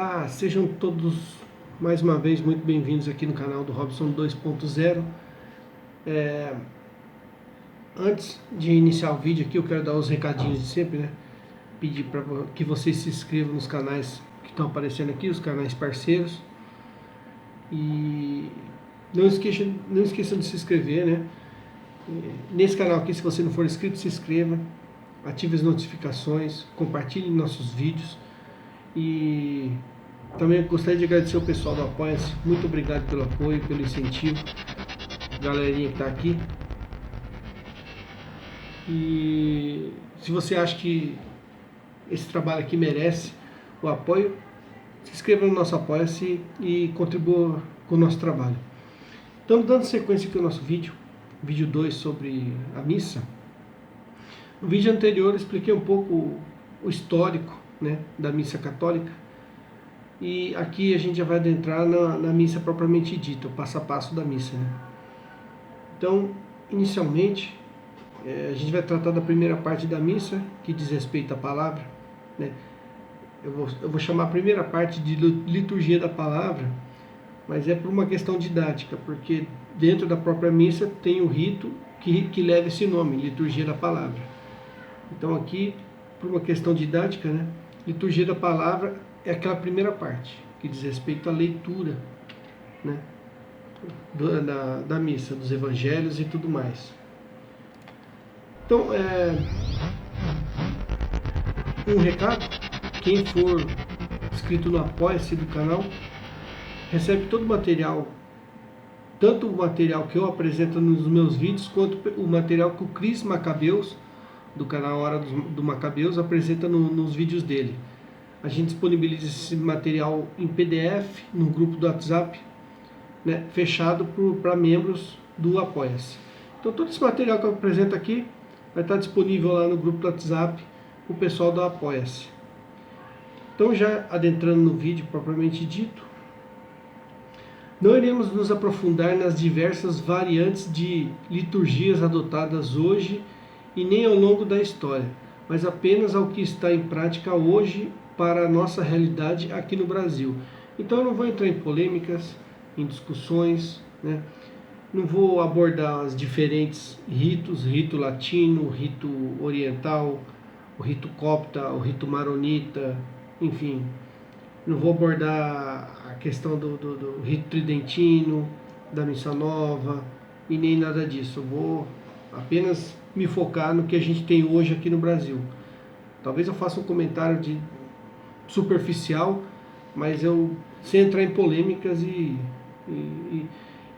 Olá, sejam todos mais uma vez muito bem-vindos aqui no canal do Robson 2.0. Antes de iniciar o vídeo aqui, eu quero dar os recadinhos de sempre, né? Pedir para que vocês se inscrevam nos canais que estão aparecendo aqui, os canais parceiros. E não esqueçam de se inscrever, né? Nesse canal aqui, se você não for inscrito, se inscreva, ative as notificações, compartilhe nossos vídeos. E também gostaria de agradecer o pessoal do Apoia-se. Muito obrigado pelo apoio, pelo incentivo, galerinha que está aqui. E se você acha que esse trabalho aqui merece o apoio, se inscreva no nosso Apoia-se e contribua com o nosso trabalho. Então, dando sequência aqui ao nosso vídeo 2 sobre a missa. No vídeo anterior eu expliquei um pouco o histórico, né, da missa católica, e aqui a gente já vai adentrar na missa propriamente dita, o passo a passo da missa, né? Então, inicialmente, a gente vai tratar da primeira parte da missa, que diz respeito à palavra, né? Eu vou chamar a primeira parte de liturgia da palavra, mas é por uma questão didática, porque dentro da própria missa tem o rito que leva esse nome, liturgia da palavra. Então aqui, por uma questão didática, né, liturgia da palavra é aquela primeira parte, que diz respeito à leitura, né, da missa, dos evangelhos e tudo mais. Então, um recado: quem for inscrito no Apoia-se do canal, recebe todo o material, tanto o material que eu apresento nos meus vídeos, quanto o material que o Cris Macabeus, do canal Hora do Macabeus, apresenta nos vídeos dele. A gente disponibiliza esse material em PDF no grupo do WhatsApp, né, fechado para membros do Apoia-se. Então todo esse material que eu apresento aqui vai estar disponível lá no grupo do WhatsApp para o pessoal do Apoia-se. Então, já adentrando no vídeo propriamente dito, não iremos nos aprofundar nas diversas variantes de liturgias adotadas hoje e nem ao longo da história, mas apenas ao que está em prática hoje para a nossa realidade aqui no Brasil. Então eu não vou entrar em polêmicas, em discussões, né? Não vou abordar os diferentes ritos, rito latino, o rito oriental, o rito copta, o rito maronita, enfim. Não vou abordar a questão do rito tridentino, da missa nova, e nem nada disso. Eu vou apenas me focar no que a gente tem hoje aqui no Brasil. Talvez eu faça um comentário superficial, mas eu sem entrar em polêmicas e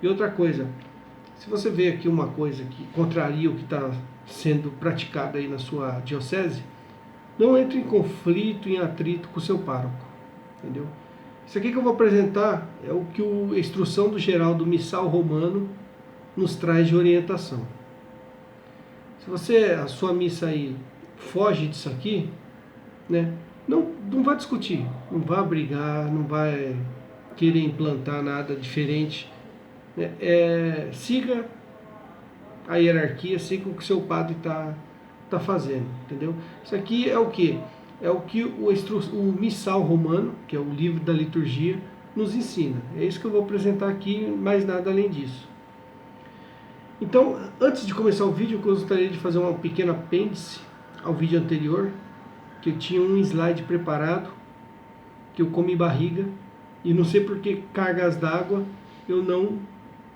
outra coisa. Se você vê aqui uma coisa que contraria o que está sendo praticado aí na sua diocese, não entre em conflito, em atrito com o seu pároco, entendeu? Isso aqui que eu vou apresentar é o que a instrução do geral do Missal Romano nos traz de orientação. Se a sua missa aí foge disso aqui, né, não vai discutir, não vai brigar, não vai querer implantar nada diferente, né? Siga a hierarquia, siga o que o seu padre está fazendo, entendeu? Isso aqui é o que? É o que o Missal Romano, que é o livro da liturgia, nos ensina. É isso que eu vou apresentar aqui, mais nada além disso. Então, antes de começar o vídeo, eu gostaria de fazer uma pequena apêndice ao vídeo anterior, que eu tinha um slide preparado, que eu comi barriga, e não sei por que cargas d'água eu não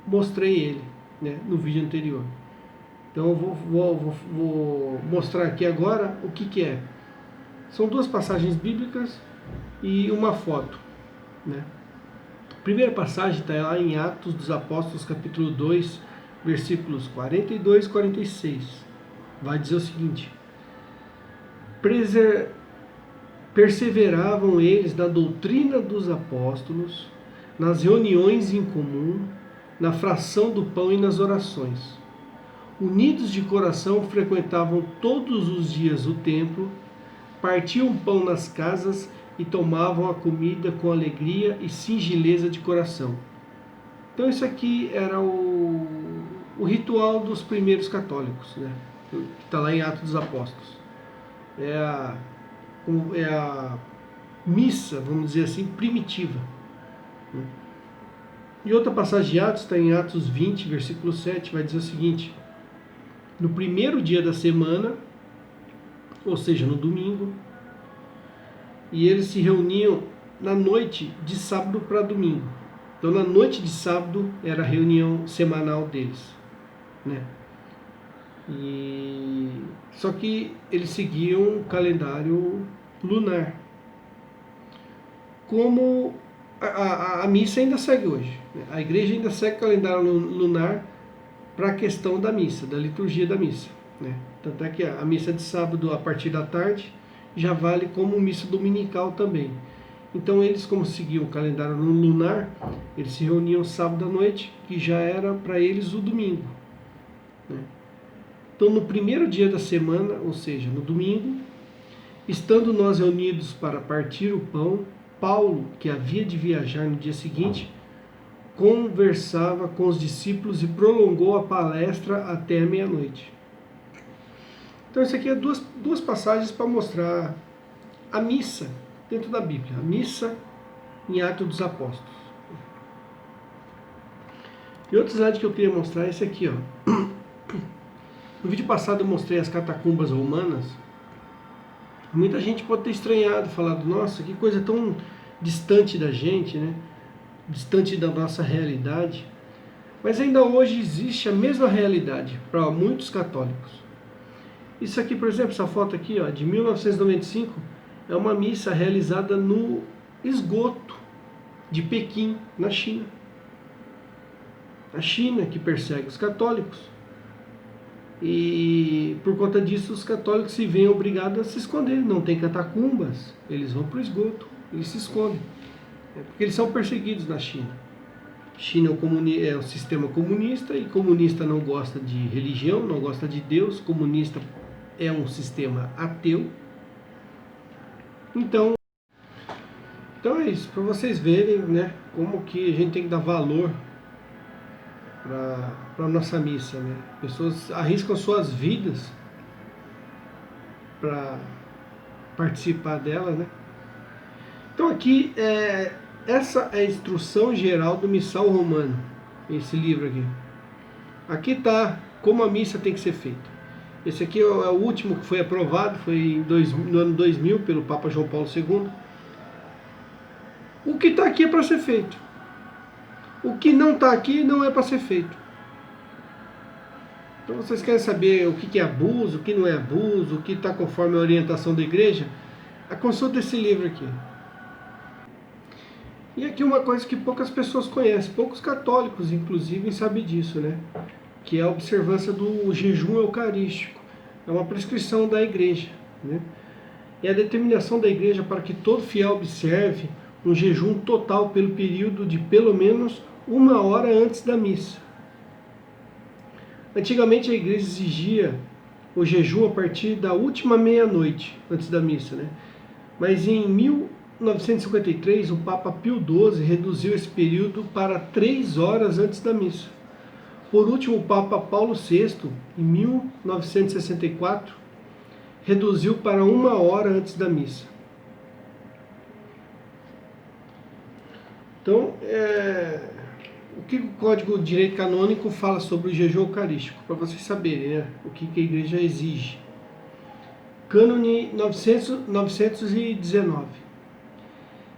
mostrei ele, né, no vídeo anterior. Então eu vou mostrar aqui agora o que é. São duas passagens bíblicas e uma foto, né? A primeira passagem está lá em Atos dos Apóstolos, capítulo 2, versículos 42 e 46. Vai dizer o seguinte: perseveravam eles na doutrina dos apóstolos, nas reuniões em comum, na fração do pão e nas orações. Unidos de coração, frequentavam todos os dias o templo, partiam pão nas casas e tomavam a comida com alegria e singeleza de coração. Então isso aqui era o ritual dos primeiros católicos, né? Que está lá em Atos dos Apóstolos. É a missa, vamos dizer assim, primitiva. E outra passagem de Atos, está em Atos 20, versículo 7, vai dizer o seguinte: no primeiro dia da semana, ou seja, no domingo, e eles se reuniam na noite de sábado para domingo. Então, na noite de sábado era a reunião semanal deles, né? Só que eles seguiam o calendário lunar. Como a missa ainda segue hoje, né? A igreja ainda segue o calendário lunar para a questão da missa, da liturgia da missa, né? Tanto é que a missa de sábado a partir da tarde já vale como missa dominical também. Então eles, como seguiam o calendário lunar, eles se reuniam sábado à noite, que já era para eles o domingo, né? Então no primeiro dia da semana, ou seja, no domingo, estando nós reunidos para partir o pão, Paulo, que havia de viajar no dia seguinte, conversava com os discípulos e prolongou a palestra até a meia-noite. Então isso aqui é duas passagens para mostrar a missa dentro da Bíblia, a missa em Atos dos Apóstolos. E outro slide que eu queria mostrar é esse aqui, ó. No vídeo passado eu mostrei as catacumbas romanas. Muita gente pode ter estranhado, falado, nossa, que coisa tão distante da gente, né? Distante da nossa realidade. Mas ainda hoje existe a mesma realidade para muitos católicos. Isso aqui, por exemplo, essa foto aqui, ó, de 1995, é uma missa realizada no esgoto de Pequim, na China. A China que persegue os católicos. E por conta disso os católicos se veem obrigados a se esconder. Não tem catacumbas, eles vão para o esgoto, eles se escondem. Porque eles são perseguidos na China. China é um sistema comunista, e comunista não gosta de religião, não gosta de Deus. Comunista é um sistema ateu. Então é isso, para vocês verem, né, como que a gente tem que dar valor para a nossa missa, né? Pessoas arriscam suas vidas para participar dela, né? Então aqui, essa é a instrução geral do Missal Romano, esse livro aqui. Aqui está como a missa tem que ser feita. Esse aqui é o último que foi aprovado, foi no ano 2000 pelo Papa João Paulo II. O que está aqui é para ser feito. O que não está aqui não é para ser feito. Então vocês querem saber o que é abuso, o que não é abuso, o que está conforme a orientação da igreja? Consulta esse livro aqui. E aqui uma coisa que poucas pessoas conhecem, poucos católicos inclusive sabem disso, né? Que é a observância do jejum eucarístico. É uma prescrição da igreja, né? É a determinação da igreja para que todo fiel observe um jejum total pelo período de pelo menos 1 hora antes da missa. Antigamente a igreja exigia o jejum a partir da última meia-noite antes da missa, né? Mas em 1953 o Papa Pio XII reduziu esse período para 3 horas antes da missa. Por último, o Papa Paulo VI, em 1964, reduziu para 1 hora antes da missa. Então, o que o Código de Direito Canônico fala sobre o jejum eucarístico? Para vocês saberem, né, o que a igreja exige. Cânone 919.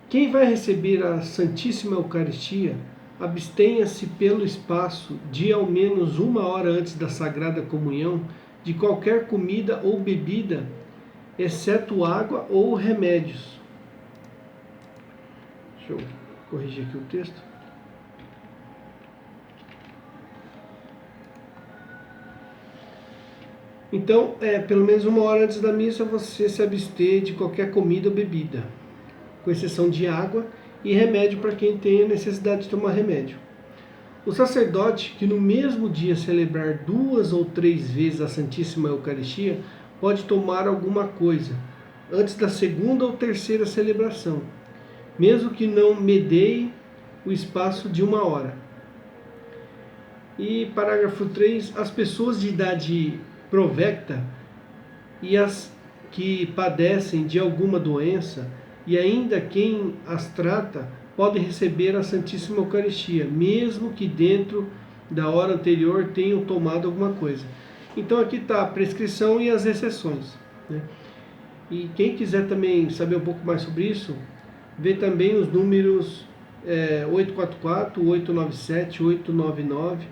Quem vai receber a Santíssima Eucaristia, abstenha-se pelo espaço de ao menos 1 hora antes da Sagrada Comunhão de qualquer comida ou bebida, exceto água ou remédios. Deixa eu corrigir aqui o texto. Então, pelo menos 1 hora antes da missa, você se abster de qualquer comida ou bebida, com exceção de água e remédio para quem tenha necessidade de tomar remédio. O sacerdote que no mesmo dia celebrar 2 ou 3 vezes a Santíssima Eucaristia pode tomar alguma coisa antes da segunda ou terceira celebração, mesmo que não medeie o espaço de 1 hora. E parágrafo 3, as pessoas de idade provecta e as que padecem de alguma doença e ainda quem as trata pode receber a Santíssima Eucaristia, mesmo que dentro da hora anterior tenham tomado alguma coisa. Então aqui está a prescrição e as exceções, né? E quem quiser também saber um pouco mais sobre isso, vê também os números 844, 897, 899,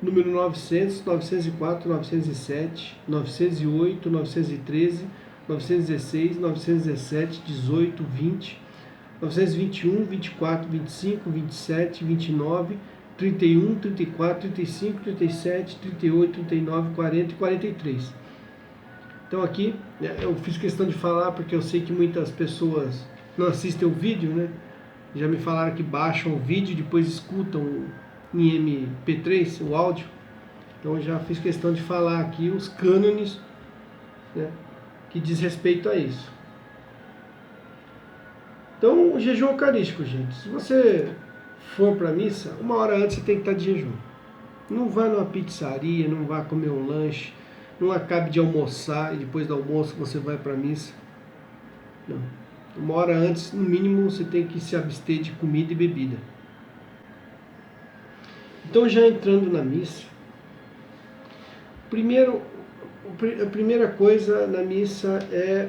número 900, 904, 907, 908, 913, 916, 917, 18, 20, 921, 24, 25, 27, 29, 31, 34, 35, 37, 38, 39, 40 e 43. Então aqui eu fiz questão de falar porque eu sei que muitas pessoas não assistem o vídeo, né? Já me falaram que baixam o vídeo e depois escutam em MP3 o áudio. Então eu já fiz questão de falar aqui os cânones, né, que diz respeito a isso. Então o jejum eucarístico, gente, se você for para a missa, 1 hora antes você tem que estar de jejum. Não vá numa pizzaria, não vá comer um lanche, não acabe de almoçar e depois do almoço você vai para a missa. Não. 1 hora antes, no mínimo, você tem que se abster de comida e bebida. Então, já entrando na missa, a primeira coisa na missa é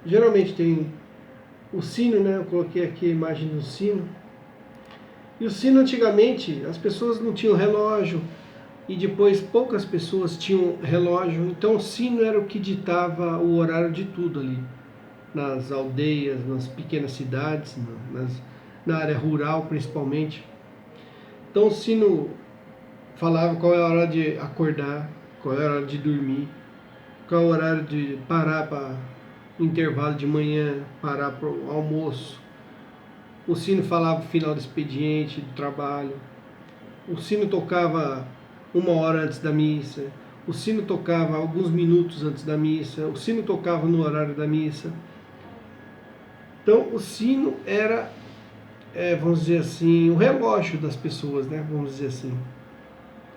geralmente tem o sino, né? Eu coloquei aqui a imagem do sino. E o sino, antigamente, as pessoas não tinham relógio, e depois poucas pessoas tinham relógio, então o sino era o que ditava o horário de tudo ali, nas aldeias, nas pequenas cidades, na área rural principalmente. Então o sino falava qual é a hora de acordar, qual é a hora de dormir, qual é o horário de parar para intervalo de manhã, parar para o almoço. O sino falava o final do expediente, do trabalho. O sino tocava 1 hora antes da missa. O sino tocava alguns minutos antes da missa. O sino tocava no horário da missa. Então o sino era, vamos dizer assim, o relógio das pessoas, né? Vamos dizer assim.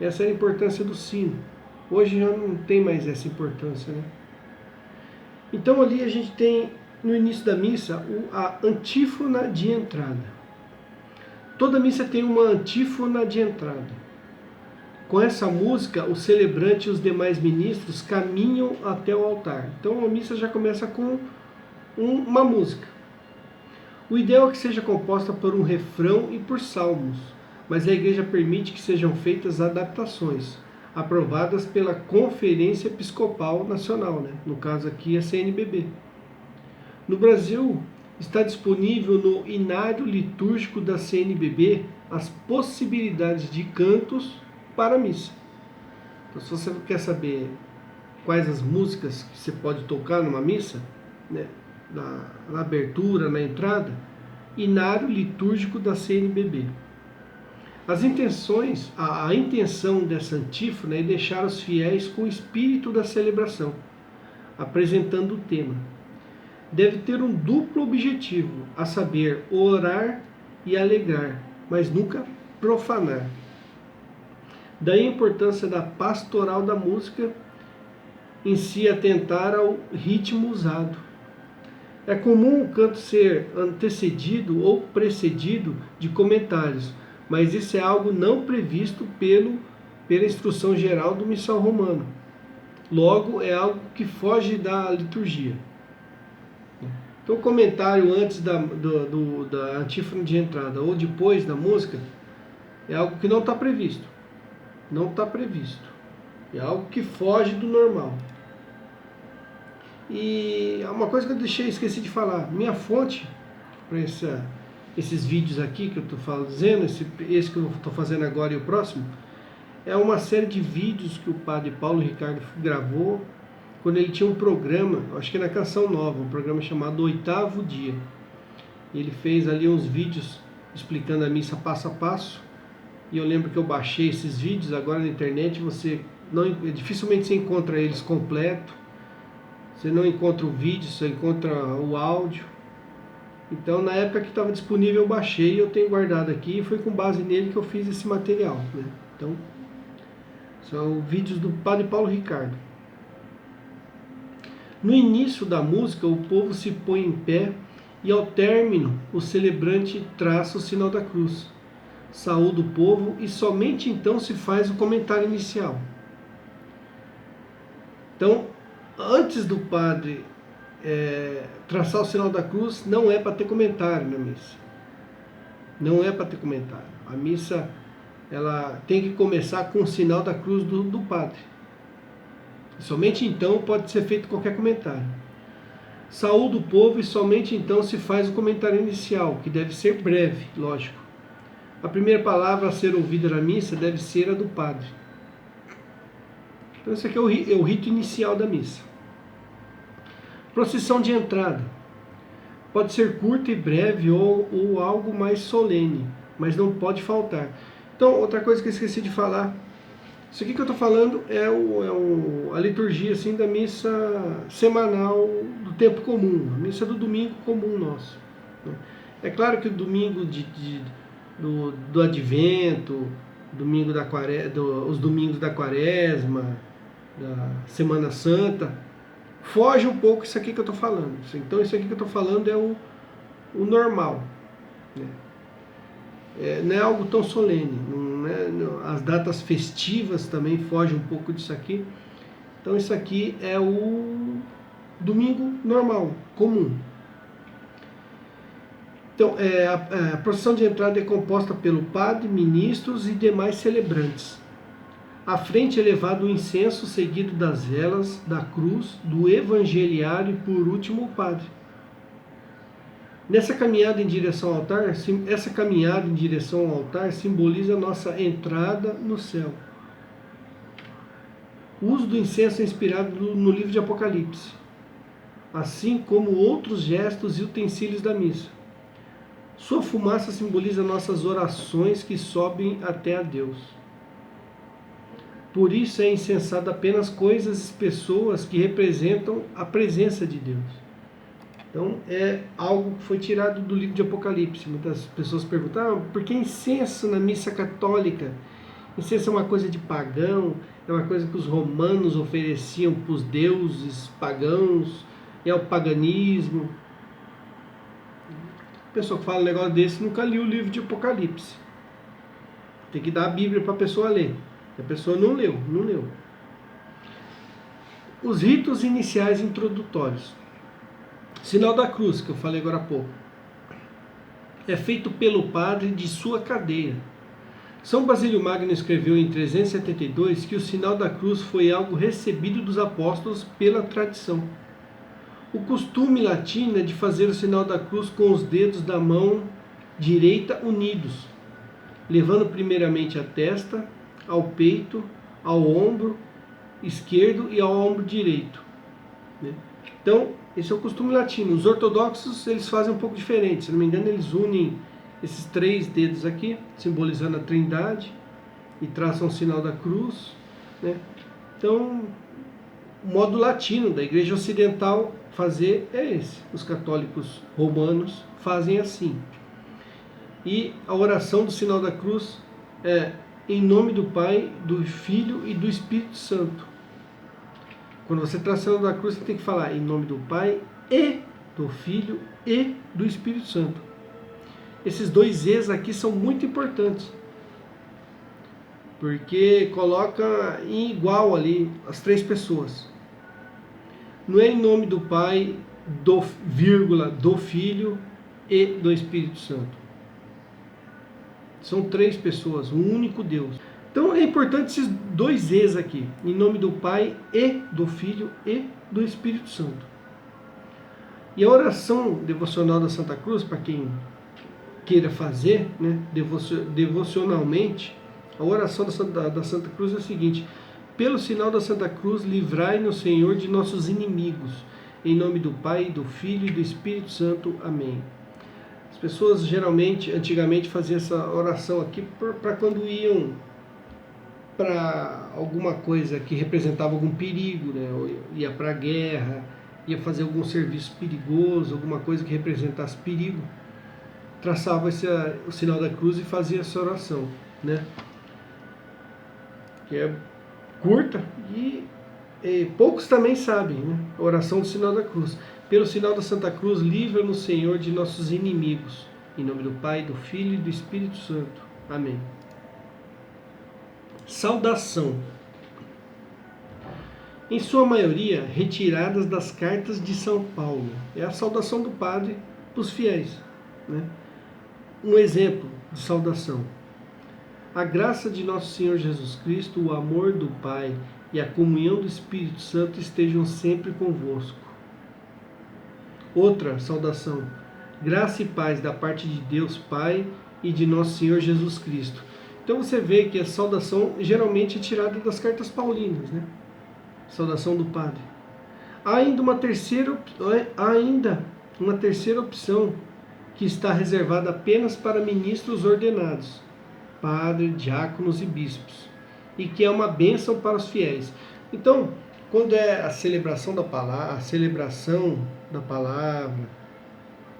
Essa é a importância do sino. Hoje já não tem mais essa importância, né? Então ali a gente tem, no início da missa, a antífona de entrada. Toda missa tem uma antífona de entrada. Com essa música, o celebrante e os demais ministros caminham até o altar. Então a missa já começa com uma música. O ideal é que seja composta por um refrão e por salmos, mas a igreja permite que sejam feitas adaptações, aprovadas pela Conferência Episcopal Nacional, né? No caso aqui a CNBB. No Brasil, está disponível no Inário Litúrgico da CNBB as possibilidades de cantos para a missa. Então, se você quer saber quais as músicas que você pode tocar numa missa, né, na abertura, na entrada, Inário Litúrgico da CNBB. A intenção dessa antífona é deixar os fiéis com o espírito da celebração, apresentando o tema. Deve ter um duplo objetivo, a saber, orar e alegrar, mas nunca profanar. Daí a importância da pastoral da música em si atentar ao ritmo usado. É comum o canto ser antecedido ou precedido de comentários, mas isso é algo não previsto pela instrução geral do Missal Romano. Logo, é algo que foge da liturgia. Então, o comentário antes da antífona de entrada ou depois da música é algo que não está previsto. Não está previsto. É algo que foge do normal. E uma coisa que eu esqueci de falar. Minha fonte para esses vídeos aqui que eu estou fazendo, esse que eu estou fazendo agora e o próximo, é uma série de vídeos que o padre Paulo Ricardo gravou quando ele tinha um programa, acho que na Canção Nova, um programa chamado Oitavo Dia. Ele fez ali uns vídeos explicando a missa passo a passo, e eu lembro que eu baixei esses vídeos. Agora na internet dificilmente você encontra eles completo, você não encontra o vídeo, você encontra o áudio. Então na época que estava disponível eu baixei, eu tenho guardado aqui, e foi com base nele que eu fiz esse material, né? Então são vídeos do padre Paulo Ricardo. No início da música, o povo se põe em pé e ao término, o celebrante traça o sinal da cruz. Saúda o povo e somente então se faz o comentário inicial. Então, antes do padre traçar o sinal da cruz, não é para ter comentário na missa. Não é para ter comentário. A missa, ela tem que começar com o sinal da cruz do padre. Somente então pode ser feito qualquer comentário. Saúda o povo e somente então se faz o comentário inicial, que deve ser breve, lógico. A primeira palavra a ser ouvida na missa deve ser a do padre. Então esse aqui é o rito inicial da missa. Procissão de entrada. Pode ser curta e breve ou algo mais solene, mas não pode faltar. Então, outra coisa que eu esqueci de falar. Isso aqui que eu estou falando é a liturgia assim, da missa semanal do tempo comum, a missa do domingo comum nosso. É claro que o domingo do Advento, domingo da os domingos da Quaresma, da Semana Santa, foge um pouco isso aqui que eu estou falando. Então isso aqui que eu estou falando é o normal. Não é algo tão solene. As datas festivas também fogem um pouco disso aqui. Então isso aqui é o domingo normal, comum. Então, a procissão de entrada é composta pelo padre, ministros e demais celebrantes. À frente é levado o incenso, seguido das velas, da cruz, do evangeliário e, por último, o padre. Nessa caminhada em direção ao altar, essa caminhada em direção ao altar simboliza a nossa entrada no céu. O uso do incenso é inspirado no livro de Apocalipse, assim como outros gestos e utensílios da missa. Sua fumaça simboliza nossas orações que sobem até a Deus. Por isso é incensado apenas coisas e pessoas que representam a presença de Deus. Então é algo que foi tirado do livro de Apocalipse. Muitas pessoas perguntam, por que incenso na missa católica? Incenso é uma coisa de pagão, é uma coisa que os romanos ofereciam para os deuses pagãos, é o paganismo. A pessoa que fala um negócio desse nunca leu o livro de Apocalipse. Tem que dar a Bíblia para a pessoa ler. A pessoa não leu. Os ritos iniciais introdutórios. Sinal da cruz, que eu falei agora há pouco, é feito pelo padre de sua cadeira. São Basílio Magno escreveu em 372 que o sinal da cruz foi algo recebido dos apóstolos pela tradição. O costume latino é de fazer o sinal da cruz com os dedos da mão direita unidos, levando primeiramente a testa, ao peito, ao ombro esquerdo e ao ombro direito. Então, esse é o costume latino. Os ortodoxos, eles fazem um pouco diferente. Se não me engano, eles unem esses 3 dedos aqui, simbolizando a Trindade, e traçam o sinal da cruz. Então, o modo latino da Igreja Ocidental fazer é esse. Os católicos romanos fazem assim. E a oração do sinal da cruz é em nome do Pai, do Filho e do Espírito Santo. Quando você traz o sinal da cruz, você tem que falar em nome do Pai e do Filho e do Espírito Santo. Esses 2 E's aqui são muito importantes, porque coloca em igual ali as 3 pessoas. Não é em nome do Pai, do Filho e do Espírito Santo. São 3 pessoas, um único Deus. Então é importante esses 2 E's aqui, em nome do Pai e do Filho e do Espírito Santo. E a oração devocional da Santa Cruz, para quem queira fazer, devocionalmente, a oração da Santa Cruz é a seguinte: pelo sinal da Santa Cruz, livrai-nos, Senhor, de nossos inimigos. Em nome do Pai, do Filho e do Espírito Santo. Amém. As pessoas geralmente, antigamente, faziam essa oração aqui para quando iam para alguma coisa que representava algum perigo, ou ia para a guerra, ia fazer algum serviço perigoso, alguma coisa que representasse perigo, traçava o sinal da cruz e fazia essa oração, que é curta e poucos também sabem, né? A oração do sinal da cruz. Pelo sinal da Santa Cruz, livra-nos, Senhor, de nossos inimigos. Em nome do Pai, do Filho e do Espírito Santo. Amém. Saudação. Em sua maioria, retiradas das cartas de São Paulo. É a saudação do padre para os fiéis, né? Um exemplo de saudação. A graça de nosso Senhor Jesus Cristo, o amor do Pai e a comunhão do Espírito Santo estejam sempre convosco. Outra saudação. Graça e paz da parte de Deus Pai e de nosso Senhor Jesus Cristo. Então você vê que a saudação geralmente é tirada das cartas paulinas, né? Saudação do padre. Há ainda uma terceira opção que está reservada apenas para ministros ordenados, padres, diáconos e bispos, e que é uma bênção para os fiéis. Então, quando é a celebração da palavra,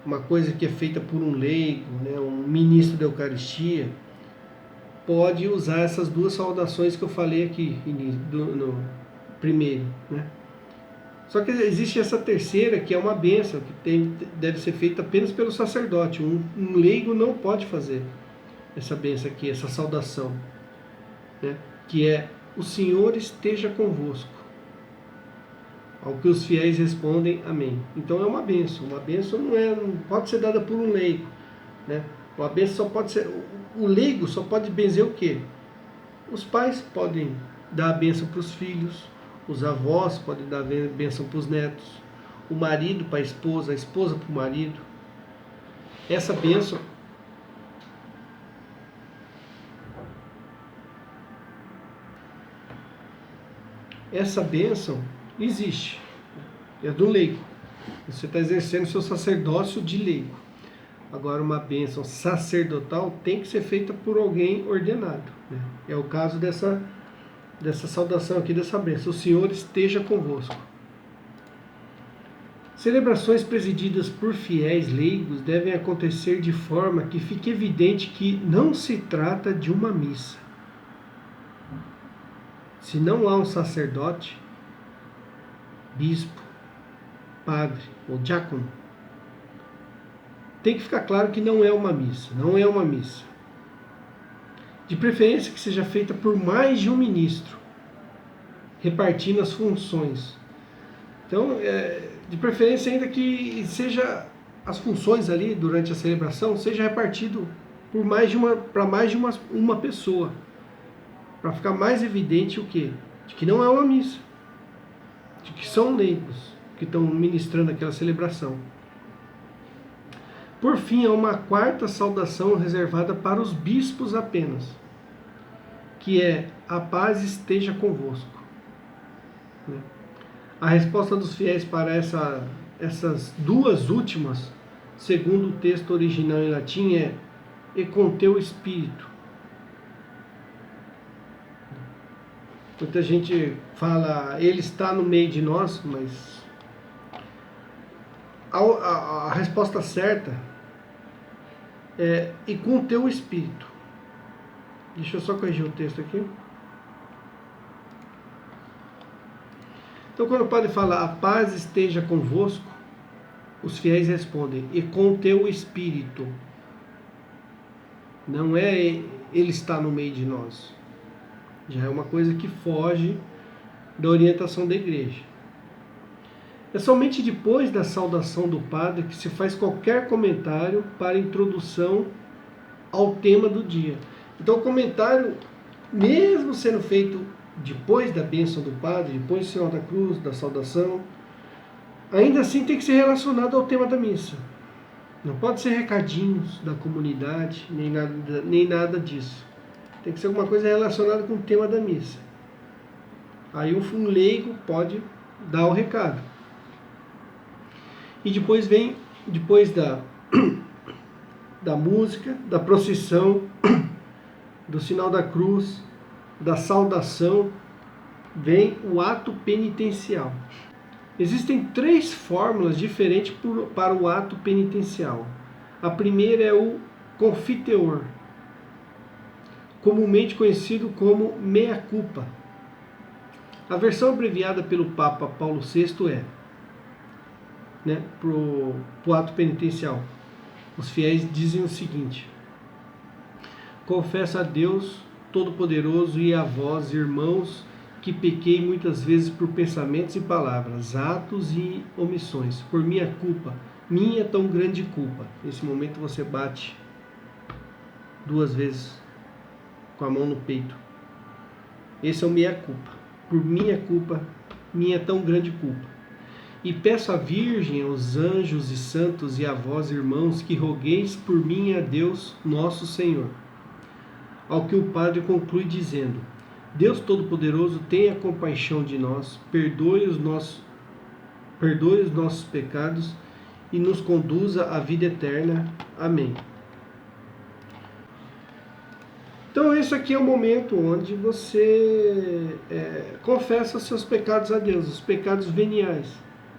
uma coisa que é feita por um leigo, né, um ministro da Eucaristia, pode usar essas duas saudações que eu falei aqui no primeiro, né? Só que existe essa terceira, que é uma bênção, que deve ser feita apenas pelo sacerdote. Um leigo não pode fazer essa bênção aqui, essa saudação, né? Que é: o Senhor esteja convosco. Ao que os fiéis respondem, amém. Então é uma bênção. Uma bênção não pode ser dada por um leigo, né? Uma bênção só pode ser... O leigo só pode benzer o quê? Os pais podem dar a bênção para os filhos, os avós podem dar a bênção para os netos, o marido para a esposa para o marido. Essa bênção existe, é do leigo. Você está exercendo seu sacerdócio de leigo. Agora, uma bênção sacerdotal tem que ser feita por alguém ordenado, né? É o caso dessa saudação aqui, dessa bênção: o Senhor esteja convosco. Celebrações presididas por fiéis leigos devem acontecer de forma que fique evidente que não se trata de uma missa. Se não há um sacerdote, bispo, padre ou diácono, tem que ficar claro que não é uma missa. Não é uma missa. De preferência que seja feita por mais de um ministro, repartindo as funções. Então, de preferência ainda que seja as funções ali durante a celebração seja repartido por para mais de uma pessoa, para ficar mais evidente o quê? De que não é uma missa, de que são leigos que estão ministrando aquela celebração. Por fim, há uma quarta saudação reservada para os bispos apenas, que é: a paz esteja convosco. A resposta dos fiéis para essas duas últimas, segundo o texto original em latim, é: e com teu espírito. Muita gente fala: ele está no meio de nós, mas a resposta certa é: e com o teu espírito. Deixa eu só corrigir o texto aqui. Então, quando o padre fala: a paz esteja convosco, os fiéis respondem: e com o teu espírito. Não é ele está no meio de nós. Já é uma coisa que foge da orientação da igreja. É somente depois da saudação do padre que se faz qualquer comentário para introdução ao tema do dia. Então, o comentário, mesmo sendo feito depois da bênção do padre, depois do sinal da cruz, da saudação, ainda assim tem que ser relacionado ao tema da missa. Não pode ser recadinhos da comunidade, nem nada disso. Tem que ser alguma coisa relacionada com o tema da missa. Aí um leigo pode dar o recado. E depois da música, da procissão, do sinal da cruz, da saudação, vem o ato penitencial. Existem 3 fórmulas diferentes para o ato penitencial. A primeira é o confiteor, comumente conhecido como mea culpa. A versão abreviada pelo Papa Paulo VI é, né, pro ato penitencial. Os fiéis dizem o seguinte: confesso a Deus Todo-Poderoso e a vós, irmãos, que pequei muitas vezes por pensamentos e palavras, atos e omissões, por minha culpa, minha tão grande culpa. Nesse momento você bate 2 vezes com a mão no peito. Esse é o minha culpa. Por minha culpa, minha tão grande culpa. E peço à Virgem, aos anjos e santos e a vós, irmãos, que rogueis por mim a Deus, nosso Senhor. Ao que o padre conclui dizendo: Deus Todo-Poderoso, tenha compaixão de nós, perdoe os nossos pecados e nos conduza à vida eterna. Amém. Então esse aqui é o momento onde você confessa os seus pecados a Deus, os pecados veniais,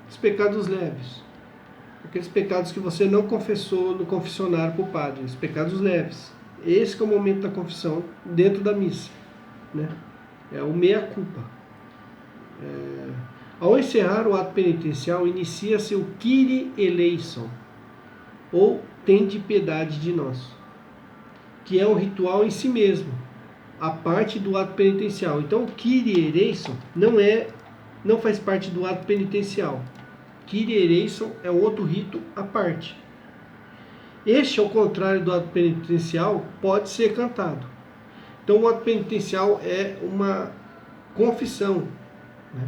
os pecados leves, aqueles pecados que você não confessou no confessionário para o padre, os pecados leves. Esse que é o momento da confissão dentro da missa, né? É o meia-culpa. Ao encerrar o ato penitencial, inicia-se o Kyrie eleison, ou tende piedade de nós, que é um ritual em si mesmo, a parte do ato penitencial. Então, o Kyrie eleison não faz parte do ato penitencial. Kyrie eleison é outro rito à parte. Este, ao contrário do ato penitencial, pode ser cantado. Então, o ato penitencial é uma confissão, né?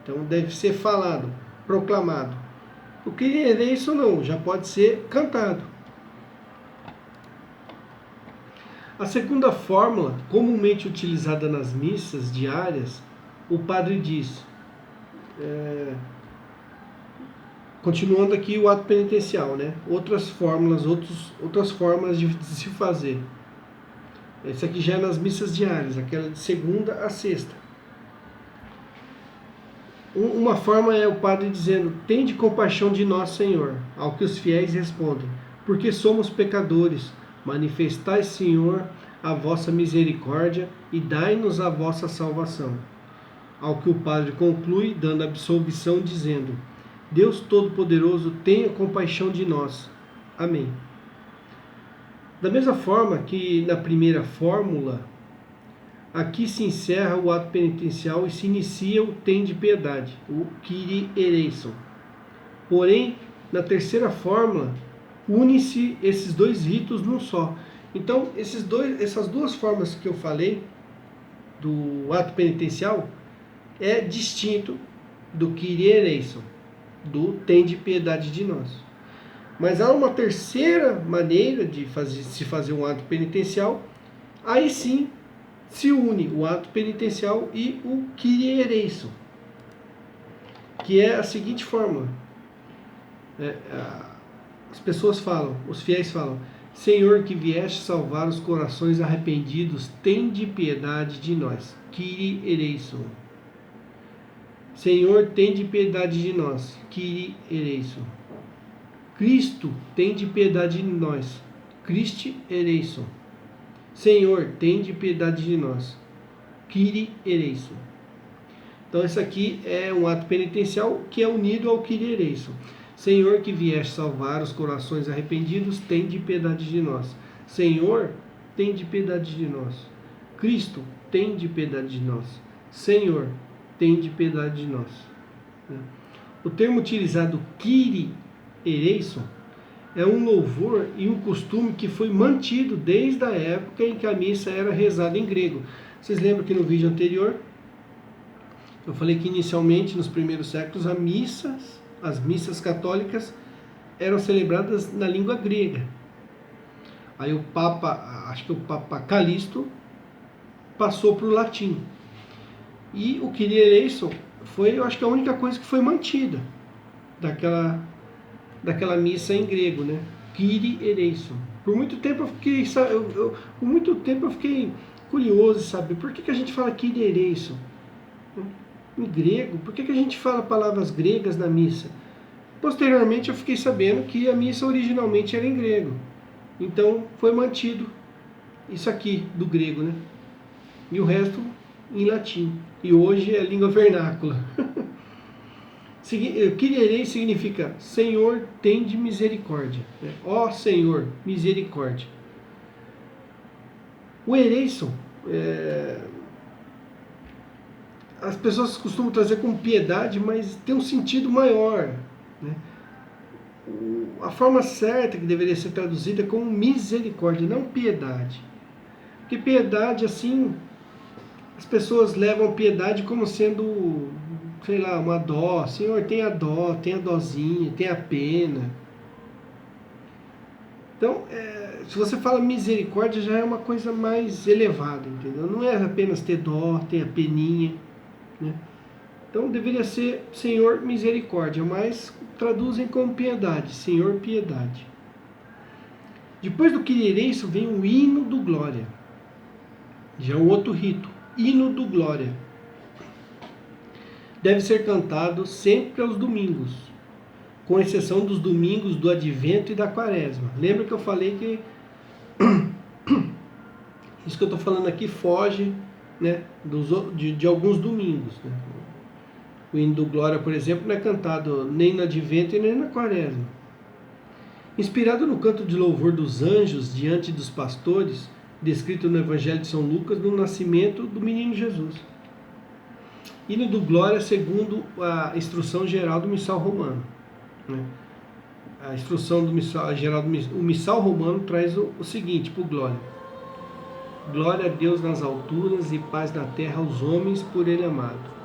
Então, deve ser falado, proclamado. O Kyrie eleison não, já pode ser cantado. A segunda fórmula, comumente utilizada nas missas diárias, o padre diz, continuando aqui o ato penitencial, né? Outras formas de se fazer. Esse aqui já é nas missas diárias, aquela de segunda a sexta. Uma forma é o padre dizendo: tende compaixão de nós, Senhor. Ao que os fiéis respondem: porque somos pecadores. Manifestai, Senhor, a vossa misericórdia e dai-nos a vossa salvação. Ao que o padre conclui, dando absolvição, dizendo: Deus Todo-Poderoso, tenha compaixão de nós. Amém. Da mesma forma que na primeira fórmula, aqui se encerra o ato penitencial e se inicia o tende piedade, o Kyrie eleison. Porém, na terceira fórmula, une-se esses dois ritos num só. Então, essas duas formas que eu falei do ato penitencial é distinto do Kyrie eleison, do tende piedade de nós. Mas há uma terceira maneira de se fazer um ato penitencial, aí sim se une o ato penitencial e o Kyrie eleison, que é a seguinte forma. As pessoas falam, os fiéis falam: Senhor, que vieste salvar os corações arrependidos, tende piedade de nós. Kyrie eleison. Senhor, tende piedade de nós. Kyrie eleison. Cristo, tende piedade de nós. Christe eleison. Senhor, tende piedade de nós. Kyrie eleison. Então, esse aqui é um ato penitencial que é unido ao Kyrie eleison. Senhor, que vieste salvar os corações arrependidos, tende piedade de nós. Senhor, tende piedade de nós. Cristo, tende piedade de nós. Senhor, tende piedade de nós. O termo utilizado, Kyrie eleison, é um louvor e um costume que foi mantido desde a época em que a missa era rezada em grego. Vocês lembram que no vídeo anterior eu falei que inicialmente, nos primeiros séculos, as missas católicas eram celebradas na língua grega. Aí o Papa, acho que o Papa Calixto, passou para o latim. E o Kyrie eleison foi, eu acho que a única coisa que foi mantida daquela missa em grego, né? Kyrie eleison. Por muito tempo eu fiquei curioso, sabe? Por que a gente fala Kyrie eleison em grego? Por que a gente fala palavras gregas na missa? Posteriormente eu fiquei sabendo que a missa originalmente era em grego. Então foi mantido isso aqui do grego, né? E o resto em latim, e hoje é língua vernácula. Quererei significa Senhor, tende misericórdia. Ó Senhor, misericórdia. O ereison, as pessoas costumam trazer como piedade, mas tem um sentido maior, né? A forma certa que deveria ser traduzida é como misericórdia, não piedade. Porque piedade, assim, as pessoas levam piedade como sendo, sei lá, uma dó. Senhor, tenha dó, tenha dózinha, tenha pena. Então, se você fala misericórdia, já é uma coisa mais elevada, entendeu? Não é apenas ter dó, ter a peninha, né? Então, deveria ser Senhor misericórdia, mas traduzem como piedade, Senhor piedade. Depois do Kyrie vem o hino do glória. Já é um outro rito, hino do glória. Deve ser cantado sempre aos domingos, com exceção dos domingos do Advento e da Quaresma. Lembra que eu falei que isso que eu estou falando aqui foge, né, de alguns domingos, né? O hino do Glória, por exemplo, não é cantado nem no Advento e nem na Quaresma. Inspirado no canto de louvor dos anjos diante dos pastores, descrito no Evangelho de São Lucas, no nascimento do menino Jesus. Hino do Glória segundo a instrução geral do Missal Romano, né? A instrução do Missal geral o Missal Romano traz o seguinte para o Glória: glória a Deus nas alturas e paz na terra aos homens por Ele amado.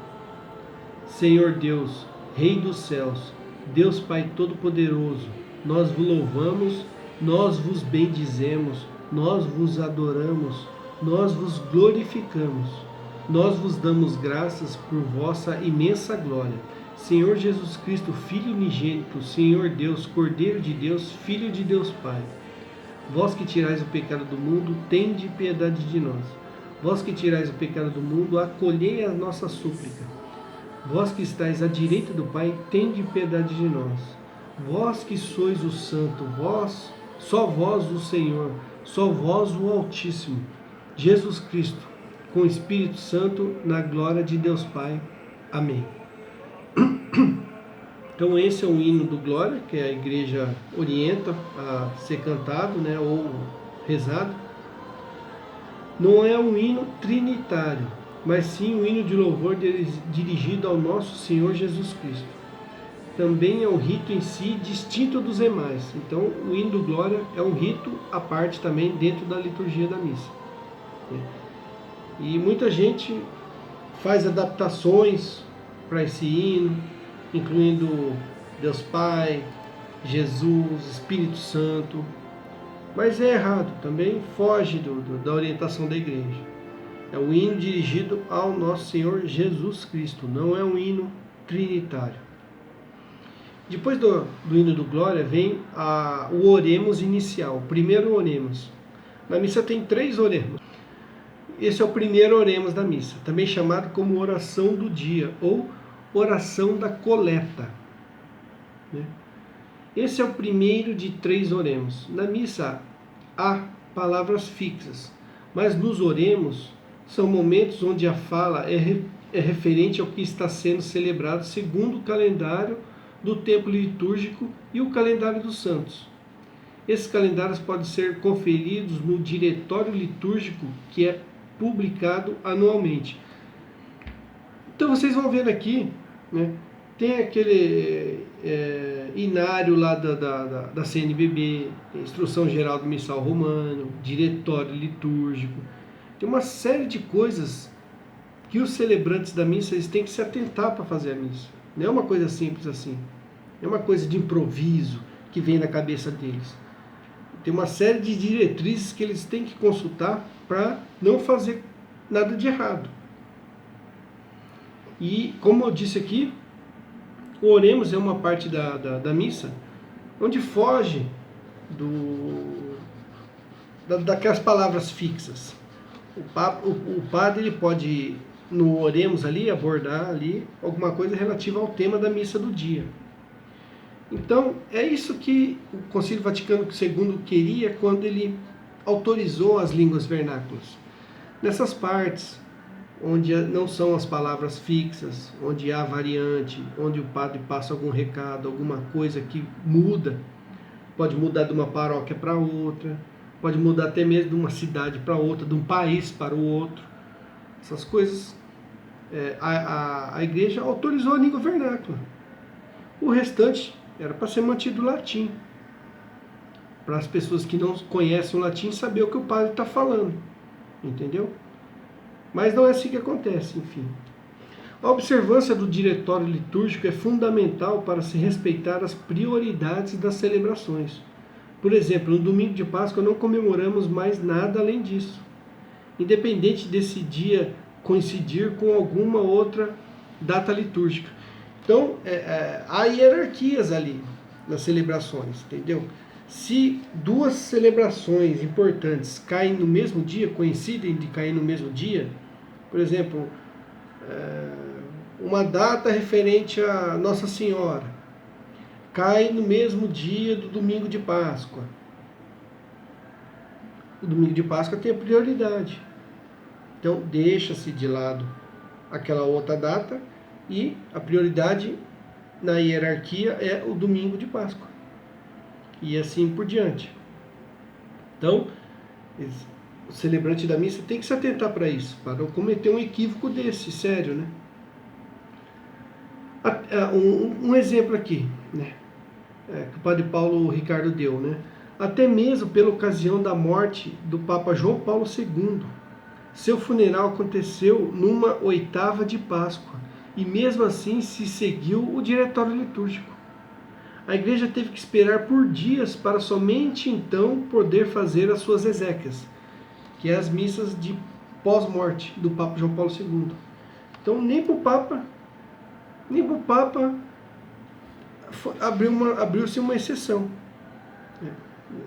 Senhor Deus, Rei dos céus, Deus Pai Todo-Poderoso, nós vos louvamos, nós vos bendizemos, nós vos adoramos, nós vos glorificamos, nós vos damos graças por vossa imensa glória. Senhor Jesus Cristo, Filho unigênito, Senhor Deus, Cordeiro de Deus, Filho de Deus Pai. Vós que tirais o pecado do mundo, tende piedade de nós. Vós que tirais o pecado do mundo, acolhei a nossa súplica. Vós que estáis à direita do Pai, tende piedade de nós. Vós que sois o Santo, só vós o Senhor, só vós o Altíssimo, Jesus Cristo, com o Espírito Santo, na glória de Deus Pai. Amém. Então esse é o hino do Glória, que a igreja orienta a ser cantado, né, ou rezado. Não é um hino trinitário, mas sim um hino de louvor dirigido ao nosso Senhor Jesus Cristo. Também é um rito em si distinto dos demais. Então o hino do Glória é um rito à parte também dentro da liturgia da missa. E muita gente faz adaptações para esse hino, incluindo Deus Pai, Jesus, Espírito Santo, mas é errado, também foge da orientação da igreja. É um hino dirigido ao nosso Senhor Jesus Cristo, não é um hino trinitário. Depois do hino do Glória vem o Oremos inicial, o primeiro Oremos. Na missa tem 3 Oremos. Esse é o primeiro Oremos da missa, também chamado como oração do dia ou oração da coleta, né? Esse é o primeiro de 3 Oremos. Na missa há palavras fixas, mas nos Oremos são momentos onde a fala é referente ao que está sendo celebrado segundo o calendário do tempo litúrgico e o calendário dos santos. Esses calendários podem ser conferidos no diretório litúrgico que é publicado anualmente. Então vocês vão vendo aqui, né, tem aquele inário lá da CNBB, Instrução Geral do Missal Romano, diretório litúrgico. Tem uma série de coisas que os celebrantes da missa eles têm que se atentar para fazer a missa. Não é uma coisa simples assim. É uma coisa de improviso que vem na cabeça deles. Tem uma série de diretrizes que eles têm que consultar para não fazer nada de errado. E, como eu disse aqui, o Oremos é uma parte da missa onde foge daquelas palavras fixas. O padre ele pode, no Oremos ali, abordar ali alguma coisa relativa ao tema da missa do dia. Então, é isso que o Concílio Vaticano II queria quando ele autorizou as línguas vernáculas. Nessas partes, onde não são as palavras fixas, onde há variante, onde o padre passa algum recado, alguma coisa que muda, pode mudar de uma paróquia para outra, pode mudar até mesmo de uma cidade para outra, de um país para o outro. Essas coisas, a igreja autorizou a língua vernácula. O restante era para ser mantido latim, para as pessoas que não conhecem o latim saber o que o padre está falando, entendeu? Mas não é assim que acontece, enfim. A observância do diretório litúrgico é fundamental para se respeitar as prioridades das celebrações. Por exemplo, no domingo de Páscoa não comemoramos mais nada além disso, independente desse dia coincidir com alguma outra data litúrgica. Então, há hierarquias ali nas celebrações, entendeu? Se duas celebrações importantes caem no mesmo dia, coincidem de cair no mesmo dia, por exemplo, uma data referente a Nossa Senhora cai no mesmo dia do domingo de Páscoa. O domingo de Páscoa tem a prioridade. Então, deixa-se de lado aquela outra data e a prioridade na hierarquia é o domingo de Páscoa. E assim por diante. Então, o celebrante da missa tem que se atentar para isso, para não cometer um equívoco desse, sério, né? Um exemplo aqui, né? Que o padre Paulo Ricardo deu, né? Até mesmo pela ocasião da morte do Papa João Paulo II. Seu funeral aconteceu numa oitava de Páscoa, e mesmo assim se seguiu o diretório litúrgico. A igreja teve que esperar por dias para somente então poder fazer as suas exéquias, que é as missas de pós-morte do Papa João Paulo II. Então nem para o Papa abriu-se uma exceção.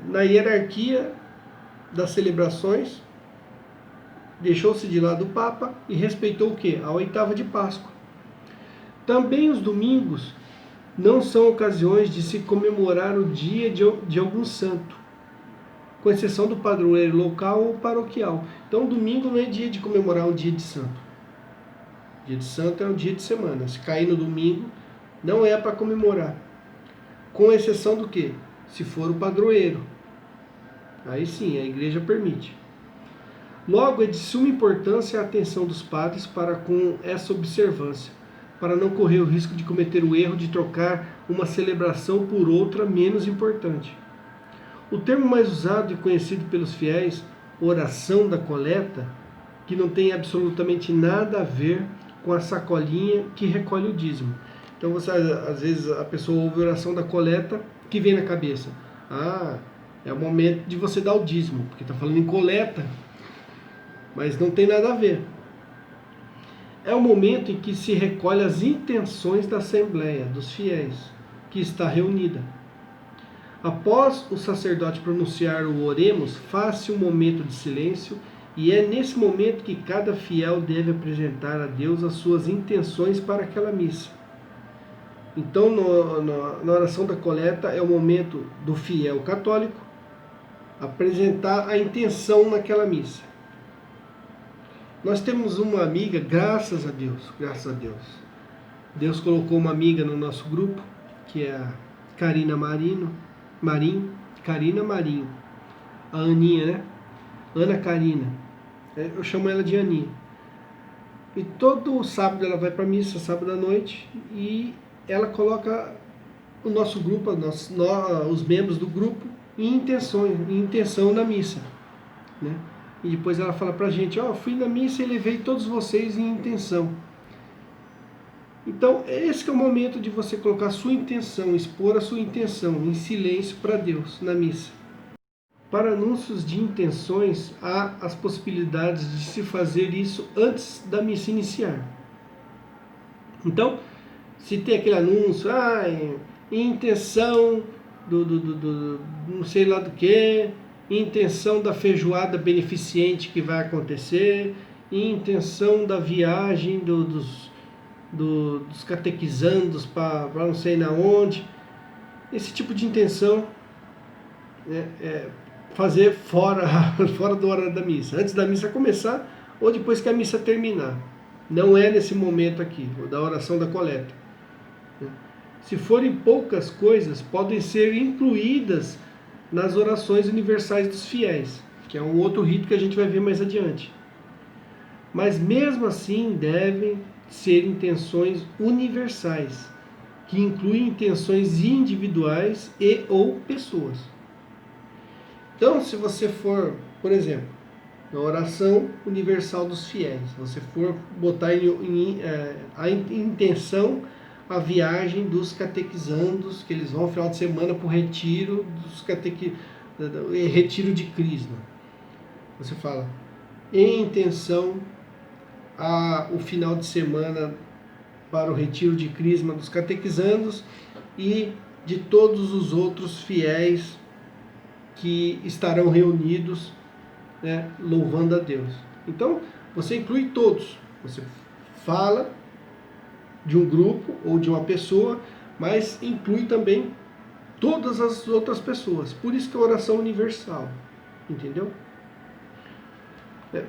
Na hierarquia das celebrações, deixou-se de lado o Papa e respeitou o quê? A oitava de Páscoa. Também os domingos não são ocasiões de se comemorar o dia de algum santo, com exceção do padroeiro local ou paroquial. Então, domingo não é dia de comemorar um dia de santo. Dia de santo é um dia de semana. Se cair no domingo, não é para comemorar. Com exceção do quê? Se for o padroeiro. Aí sim, a igreja permite. Logo, é de suma importância a atenção dos padres para com essa observância, para não correr o risco de cometer o erro de trocar uma celebração por outra menos importante. O termo mais usado e conhecido pelos fiéis, oração da coleta, que não tem absolutamente nada a ver com a sacolinha que recolhe o dízimo. Então, às vezes a pessoa ouve oração da coleta, que vem na cabeça? É o momento de você dar o dízimo, porque está falando em coleta, mas não tem nada a ver. É o momento em que se recolhe as intenções da Assembleia, dos fiéis, que está reunida. Após o sacerdote pronunciar o oremos, faz-se um momento de silêncio, e é nesse momento que cada fiel deve apresentar a Deus as suas intenções para aquela missa. Então, na oração da coleta, é o momento do fiel católico apresentar a intenção naquela missa. Nós temos uma amiga, graças a Deus. Deus colocou uma amiga no nosso grupo, que é a Karina Marinho, a Aninha, né? Ana Karina. Eu chamo ela de Aninha. E todo sábado ela vai para a missa, sábado à noite, e ela coloca o nosso grupo, os membros do grupo, em intenção na missa, né? E depois ela fala pra gente, fui na missa e levei todos vocês em intenção. Então, esse é o momento de você colocar a sua intenção, expor a sua intenção em silêncio para Deus na missa. Para anúncios de intenções, há as possibilidades de se fazer isso antes da missa iniciar. Então, se tem aquele anúncio, intenção do não sei lá do que, intenção da feijoada beneficente que vai acontecer, intenção da viagem dos catequizandos para não sei na onde. Esse tipo de intenção fazer fora do horário da missa. Antes da missa começar, ou depois que a missa terminar. Não é nesse momento aqui, da oração da coleta. Se forem poucas coisas, podem ser incluídas nas orações universais dos fiéis, que é um outro rito que a gente vai ver mais adiante. Mas mesmo assim devem ser intenções universais, que incluem intenções individuais e ou pessoas. Então, se você for, por exemplo, na oração universal dos fiéis, você for botar a intenção, a viagem dos catequizandos, que eles vão no final de semana para o retiro retiro de Crisma. Você fala, em intenção o final de semana para o retiro de Crisma dos catequizandos e de todos os outros fiéis que estarão reunidos, né, louvando a Deus. Então, você inclui todos. Você fala de um grupo ou de uma pessoa, mas inclui também todas as outras pessoas. Por isso que é oração universal. Entendeu?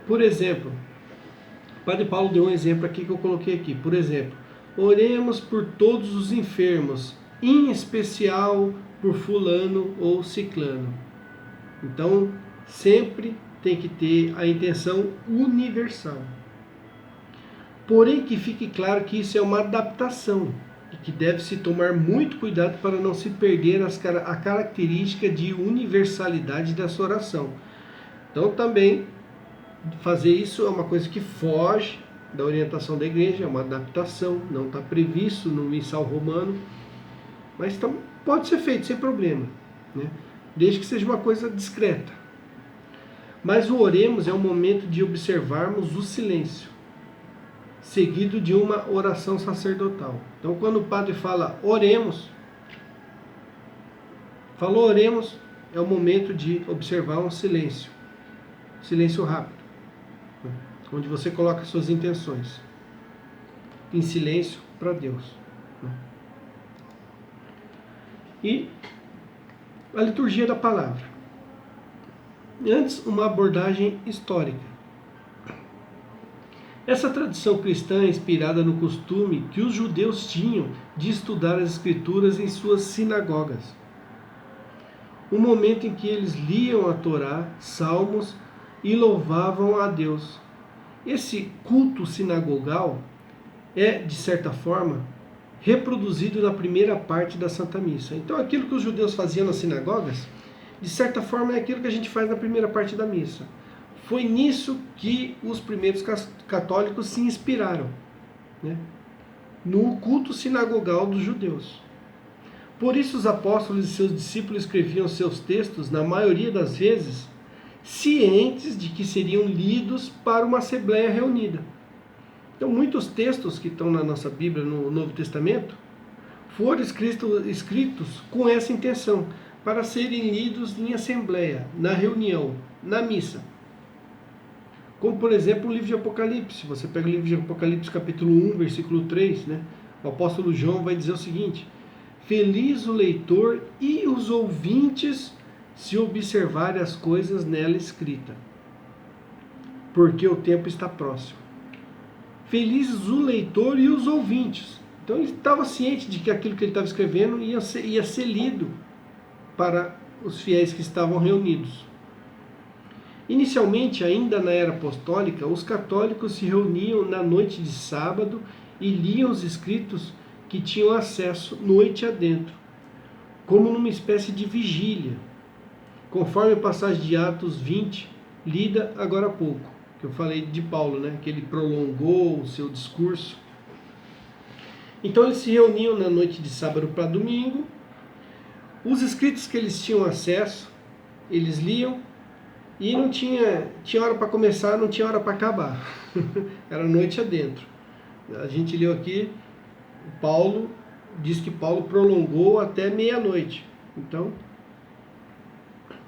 Por exemplo, o Padre Paulo deu um exemplo aqui que eu coloquei aqui. Por exemplo, oremos por todos os enfermos, em especial por fulano ou ciclano. Então, sempre tem que ter a intenção universal. Porém, que fique claro que isso é uma adaptação e que deve-se tomar muito cuidado para não se perder a característica de universalidade dessa oração. Então, também, fazer isso é uma coisa que foge da orientação da igreja, é uma adaptação, não está previsto no missal romano, mas pode ser feito sem problema, né? Desde que seja uma coisa discreta. Mas o oremos é o momento de observarmos o silêncio, seguido de uma oração sacerdotal. Então, quando o padre fala oremos, falou oremos, é o momento de observar um silêncio rápido, onde você coloca suas intenções em silêncio para Deus. E a liturgia da palavra. Antes, uma abordagem histórica. Essa tradição cristã é inspirada no costume que os judeus tinham de estudar as Escrituras em suas sinagogas. O momento em que eles liam a Torá, salmos e louvavam a Deus. Esse culto sinagogal é, de certa forma, reproduzido na primeira parte da Santa Missa. Então, aquilo que os judeus faziam nas sinagogas, de certa forma, é aquilo que a gente faz na primeira parte da missa. Foi nisso que os primeiros católicos se inspiraram, né? No culto sinagogal dos judeus. Por isso, os apóstolos e seus discípulos escreviam seus textos, na maioria das vezes, cientes de que seriam lidos para uma assembleia reunida. Então, muitos textos que estão na nossa Bíblia, no Novo Testamento, foram escritos com essa intenção, para serem lidos em assembleia, na reunião, na missa. Como, por exemplo, o livro de Apocalipse. Você pega o livro de Apocalipse, capítulo 1, versículo 3, né? O apóstolo João vai dizer o seguinte: feliz o leitor e os ouvintes se observarem as coisas nela escritas, porque o tempo está próximo. Felizes o leitor e os ouvintes. Então ele estava ciente de que aquilo que ele estava escrevendo ia ser lido para os fiéis que estavam reunidos. Inicialmente, ainda na era apostólica, os católicos se reuniam na noite de sábado e liam os escritos que tinham acesso noite adentro, como numa espécie de vigília, conforme a passagem de Atos 20, lida agora há pouco, que eu falei de Paulo, né, que ele prolongou o seu discurso. Então eles se reuniam na noite de sábado para domingo, os escritos que eles tinham acesso, eles liam, e não tinha hora para começar, não tinha hora para acabar. Era noite adentro. A gente leu aqui, Paulo diz que Paulo prolongou até meia-noite. Então,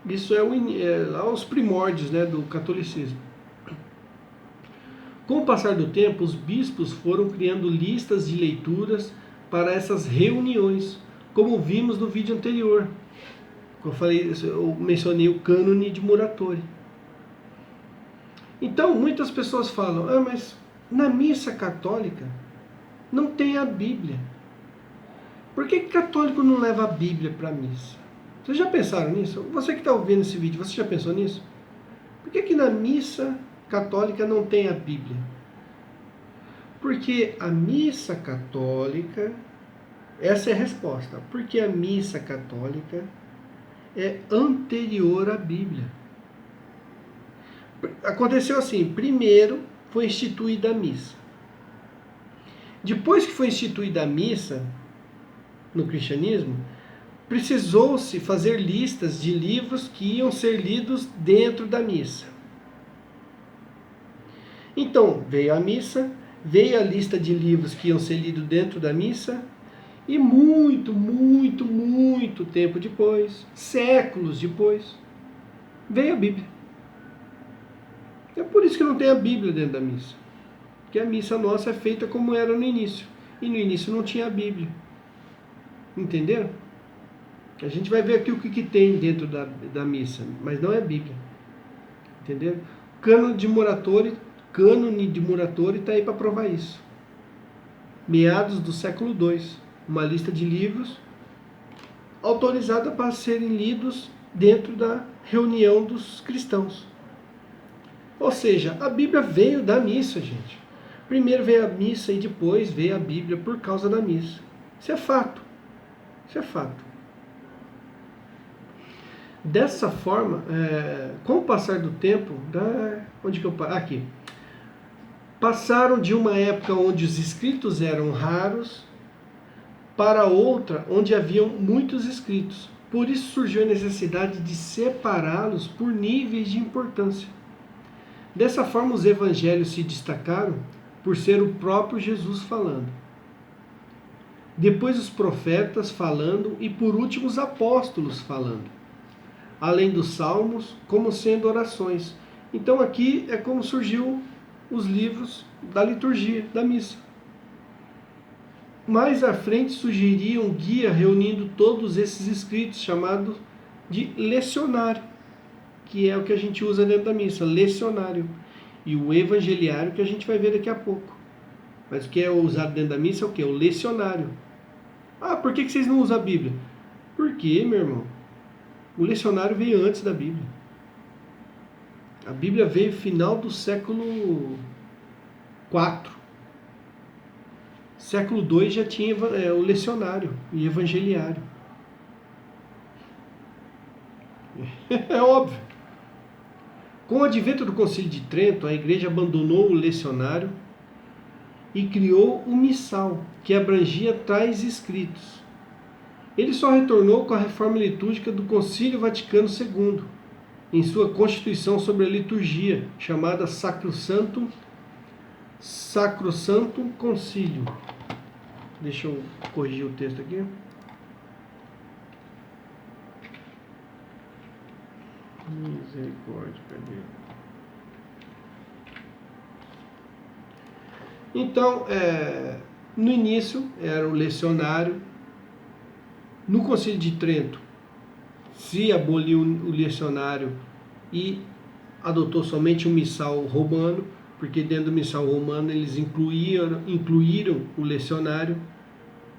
isso é lá os primórdios, né, do catolicismo. Com o passar do tempo, os bispos foram criando listas de leituras para essas reuniões, como vimos no vídeo anterior. Eu mencionei o cânone de Muratori. Então, muitas pessoas falam, mas na missa católica não tem a Bíblia. Por que católico não leva a Bíblia para a missa? Vocês já pensaram nisso? Você que está ouvindo esse vídeo, você já pensou nisso? Por que na missa católica não tem a Bíblia? Porque a missa católica, essa é a resposta, porque a missa católica é anterior à Bíblia. Aconteceu assim, primeiro foi instituída a missa. Depois que foi instituída a missa, no cristianismo, precisou-se fazer listas de livros que iam ser lidos dentro da missa. Então, veio a missa, veio a lista de livros que iam ser lidos dentro da missa, e muito tempo depois, séculos depois, veio a Bíblia. É por isso que não tem a Bíblia dentro da missa. Porque a missa nossa é feita como era no início. E no início não tinha a Bíblia. Entenderam? A gente vai ver aqui o que tem dentro da missa, mas não é a Bíblia. Entenderam? Cânone de Muratori está aí para provar isso. Meados do século II. Uma lista de livros autorizada para serem lidos dentro da reunião dos cristãos. Ou seja, a Bíblia veio da missa, gente. Primeiro veio a missa e depois veio a Bíblia por causa da missa. Isso é fato. Isso é fato. Dessa forma, com o passar do tempo, onde que eu paro? Aqui. Passaram de uma época onde os escritos eram raros para outra onde haviam muitos escritos. Por isso surgiu a necessidade de separá-los por níveis de importância. Dessa forma, os evangelhos se destacaram por ser o próprio Jesus falando. Depois os profetas falando e por último os apóstolos falando. Além dos salmos, como sendo orações. Então aqui é como surgiu os livros da liturgia, da missa. Mais à frente surgiria um guia reunindo todos esses escritos, chamado de lecionário, que é o que a gente usa dentro da missa, lecionário. E o evangeliário, que a gente vai ver daqui a pouco. Mas o que é usado dentro da missa é o quê? O lecionário. Ah, por que vocês não usam a Bíblia? Por quê, meu irmão? O lecionário veio antes da Bíblia. A Bíblia veio no final do século IV. Século II já tinha o lecionário e evangeliário. É óbvio. Com o advento do Concílio de Trento, a Igreja abandonou o lecionário e criou o missal, que abrangia tais escritos. Ele só retornou com a reforma litúrgica do Concílio Vaticano II, em sua Constituição sobre a Liturgia, chamada Sacrosanctum Concilium. Deixa eu corrigir o texto aqui. Misericórdia, cadê? Então, no início era o lecionário. No Concílio de Trento se aboliu o lecionário e adotou somente o missal romano, porque dentro do missal romano eles incluíram o lecionário.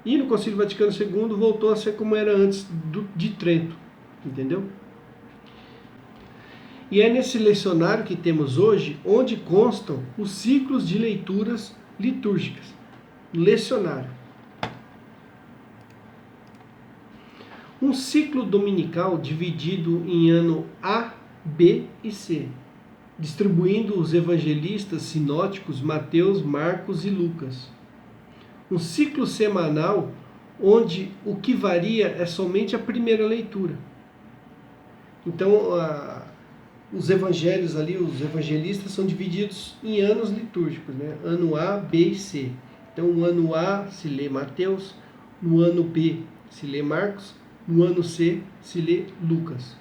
E no Concílio Vaticano II voltou a ser como era antes de Trento, entendeu? E é nesse lecionário que temos hoje, onde constam os ciclos de leituras litúrgicas. Lecionário. Um ciclo dominical dividido em ano A, B e C, distribuindo os evangelistas sinóticos Mateus, Marcos e Lucas. Um ciclo semanal onde o que varia é somente a primeira leitura. Então, os evangelhos ali, os evangelistas são divididos em anos litúrgicos, né? Ano A, B e C. Então, no ano A se lê Mateus, no ano B se lê Marcos, no ano C se lê Lucas.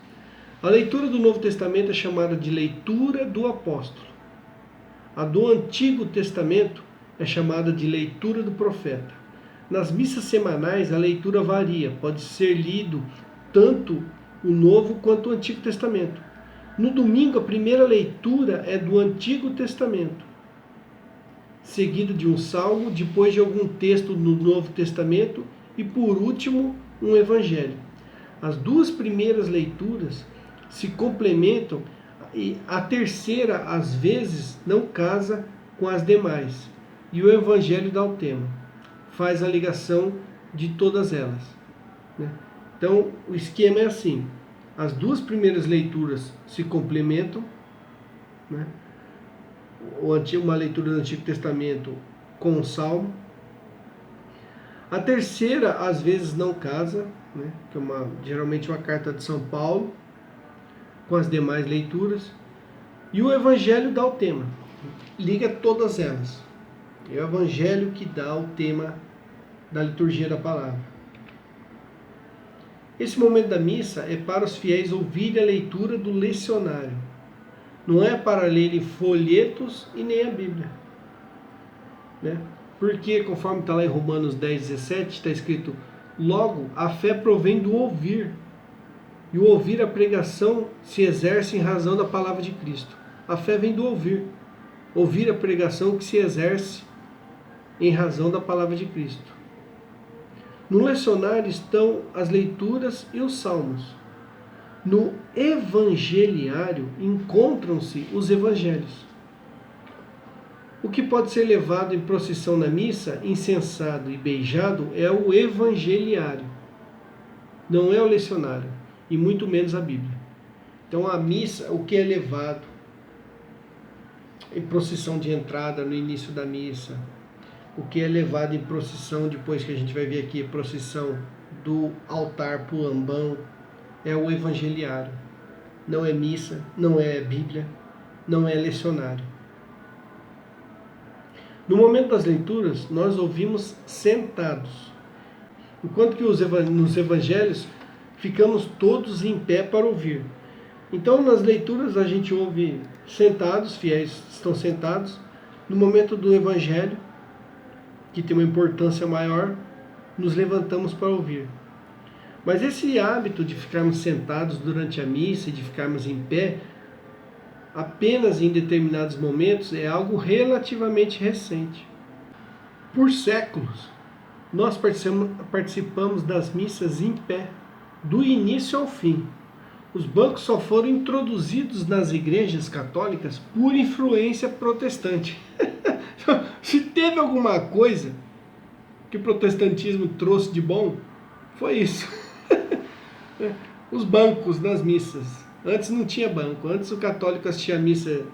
A leitura do Novo Testamento é chamada de leitura do apóstolo. A do Antigo Testamento é chamada de leitura do profeta. Nas missas semanais a leitura varia, pode ser lido tanto o Novo quanto o Antigo Testamento. No domingo, a primeira leitura é do Antigo Testamento, seguido de um salmo, depois de algum texto do Novo Testamento e, por último, um evangelho. As duas primeiras leituras se complementam e a terceira, às vezes, não casa com as demais. E o evangelho dá o tema, faz a ligação de todas elas, né? Então, o esquema é assim: as duas primeiras leituras se complementam, né? Uma leitura do Antigo Testamento com o Salmo. A terceira, às vezes, não casa, né? Que é geralmente uma carta de São Paulo, com as demais leituras. E o Evangelho dá o tema, liga todas elas. É o Evangelho que dá o tema da liturgia da palavra. Esse momento da missa é para os fiéis ouvirem a leitura do lecionário. Não é para lerem folhetos e nem a Bíblia, né? Porque, conforme está lá em Romanos 10:17, está escrito: logo, a fé provém do ouvir, e o ouvir a pregação se exerce em razão da palavra de Cristo. A fé vem do ouvir. Ouvir a pregação que se exerce em razão da palavra de Cristo. No lecionário estão as leituras e os salmos. No evangeliário encontram-se os evangelhos. O que pode ser levado em procissão na missa, incensado e beijado, é o evangeliário. Não é o lecionário, e muito menos a Bíblia. Então a missa, o que é levado em procissão de entrada no início da missa, o que é levado em procissão depois que a gente vai ver aqui, procissão do altar para o ambão, é o evangeliário. Não é missa, não é Bíblia, não é lecionário. No momento das leituras, nós ouvimos sentados, enquanto que nos evangelhos ficamos todos em pé para ouvir. Então, nas leituras a gente ouve sentados, fiéis estão sentados. No momento do evangelho, que tem uma importância maior, nos levantamos para ouvir. Mas esse hábito de ficarmos sentados durante a missa e de ficarmos em pé, apenas em determinados momentos, é algo relativamente recente. Por séculos, nós participamos das missas em pé, do início ao fim. Os bancos só foram introduzidos nas igrejas católicas por influência protestante. Se teve alguma coisa que o protestantismo trouxe de bom, foi isso. Os bancos nas missas. Antes não tinha banco, antes o católico assistia a missa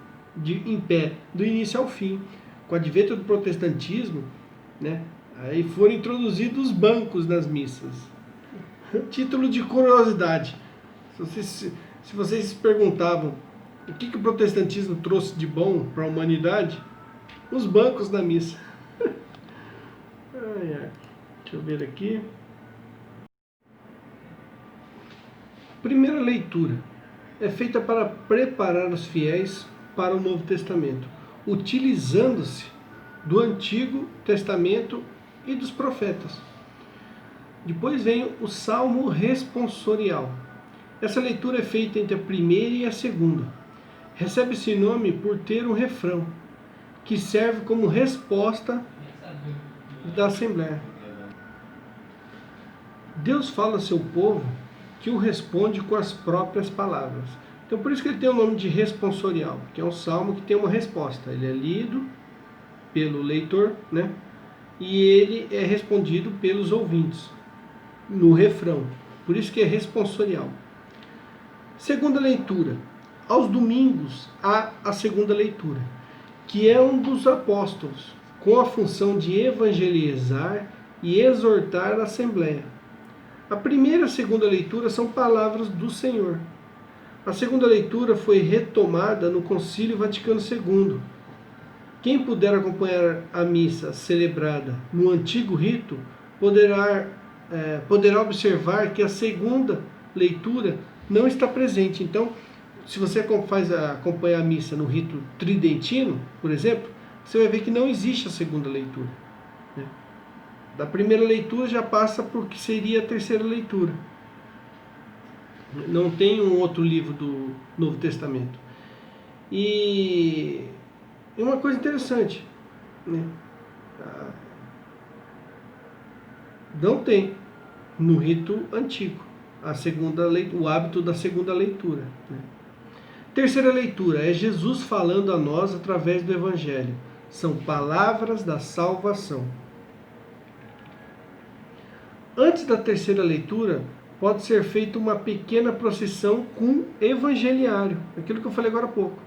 em pé, do início ao fim. Com o advento do protestantismo, né, aí foram introduzidos os bancos nas missas. Título de curiosidade. Se vocês se perguntavam o que o protestantismo trouxe de bom para a humanidade, os bancos na missa. Deixa eu ver aqui. Primeira leitura é feita para preparar os fiéis para o Novo Testamento, utilizando-se do Antigo Testamento e dos profetas. Depois vem o Salmo responsorial. Essa leitura é feita entre a primeira e a segunda. Recebe esse nome por ter um refrão, que serve como resposta da Assembleia. Deus fala ao seu povo que o responde com as próprias palavras. Então por isso que ele tem o nome de responsorial, que é um salmo que tem uma resposta. Ele é lido pelo leitor, né? E ele é respondido pelos ouvintes no refrão. Por isso que é responsorial. Segunda leitura. Aos domingos há a segunda leitura, que é um dos apóstolos, com a função de evangelizar e exortar a Assembleia. A primeira e a segunda leitura são palavras do Senhor. A segunda leitura foi retomada no Concílio Vaticano II. Quem puder acompanhar a missa celebrada no antigo rito poderá observar que a segunda leitura não está presente. Então, se você acompanha a missa no rito tridentino, por exemplo, você vai ver que não existe a segunda leitura, né? Da primeira leitura já passa para o que seria a terceira leitura. Não tem um outro livro do Novo Testamento. E é uma coisa interessante, né? Não tem no rito antigo o hábito da segunda leitura, né? Terceira leitura é Jesus falando a nós através do Evangelho. São palavras da salvação. Antes da terceira leitura, pode ser feita uma pequena procissão com evangeliário, aquilo que eu falei agora há pouco.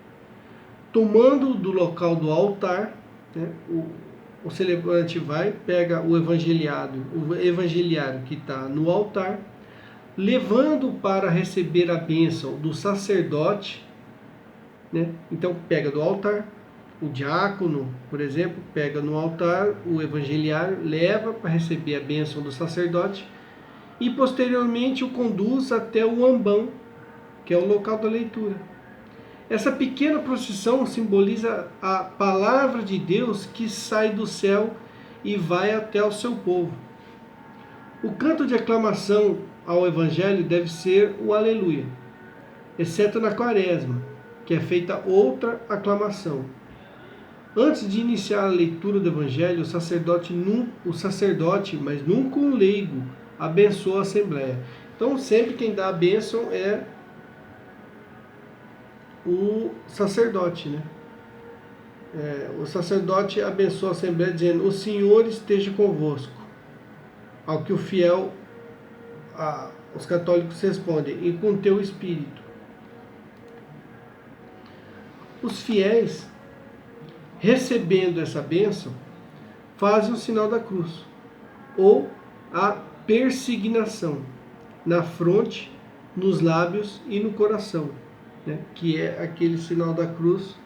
Tomando do local do altar, né, o celebrante vai, pega o evangeliário que está no altar, levando para receber a bênção do sacerdote, né? Então pega do altar, o diácono, por exemplo, pega no altar o evangeliário, leva para receber a bênção do sacerdote e posteriormente o conduz até o ambão, que é o local da leitura. Essa pequena procissão simboliza a palavra de Deus que sai do céu e vai até o seu povo. O canto de aclamação ao Evangelho deve ser o Aleluia, exceto na Quaresma, que é feita outra aclamação. Antes de iniciar a leitura do Evangelho, o sacerdote, mas nunca um leigo, abençoa a Assembleia. Então sempre quem dá a bênção é o sacerdote, né? O sacerdote abençoa a Assembleia dizendo: o Senhor esteja convosco. Ao que os católicos respondem: e com teu espírito. Os fiéis, recebendo essa bênção, fazem o sinal da cruz, ou a persignação, na fronte, nos lábios e no coração, né? Que é aquele sinal da cruz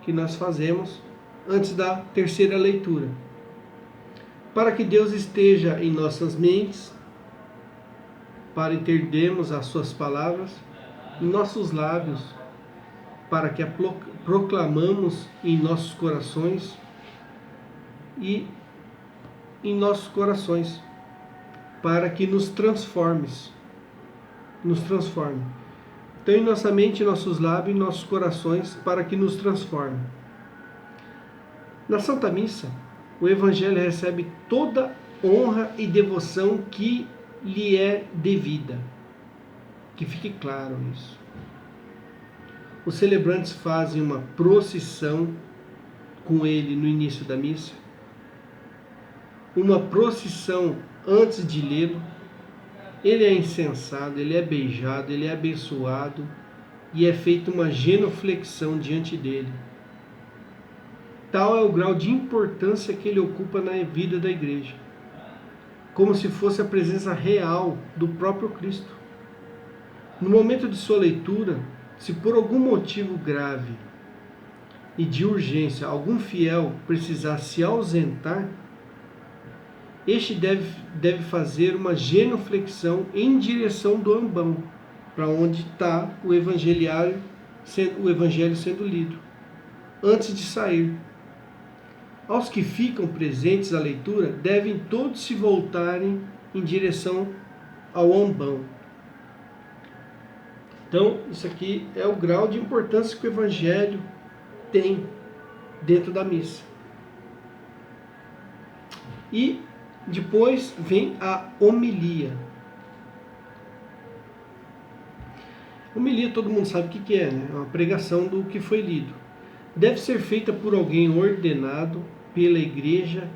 que nós fazemos antes da terceira leitura. Para que Deus esteja em nossas mentes, para entendermos as suas palavras, em nossos lábios, para que a proclamamos em nossos corações e em nossos corações, para que nos transforme. Então, em nossa mente, em nossos lábios, em nossos corações, para que nos transforme. Na Santa Missa, o Evangelho recebe toda honra e devoção que lhe é devida. Que fique claro isso. Os celebrantes fazem uma procissão com ele no início da missa, uma procissão antes de lê-lo. Ele é incensado, ele é beijado, ele é abençoado e é feita uma genuflexão diante dele. Tal é o grau de importância que ele ocupa na vida da igreja, como se fosse a presença real do próprio Cristo. No momento de sua leitura, se por algum motivo grave e de urgência algum fiel precisar se ausentar, este deve fazer uma genuflexão em direção do ambão, para onde está o evangelho sendo lido, antes de sair. Aos que ficam presentes à leitura, devem todos se voltarem em direção ao ambão. Então, isso aqui é o grau de importância que o Evangelho tem dentro da missa. E depois vem a homilia. Homilia todo mundo sabe o que é, né? É uma pregação do que foi lido. Deve ser feita por alguém ordenado pela igreja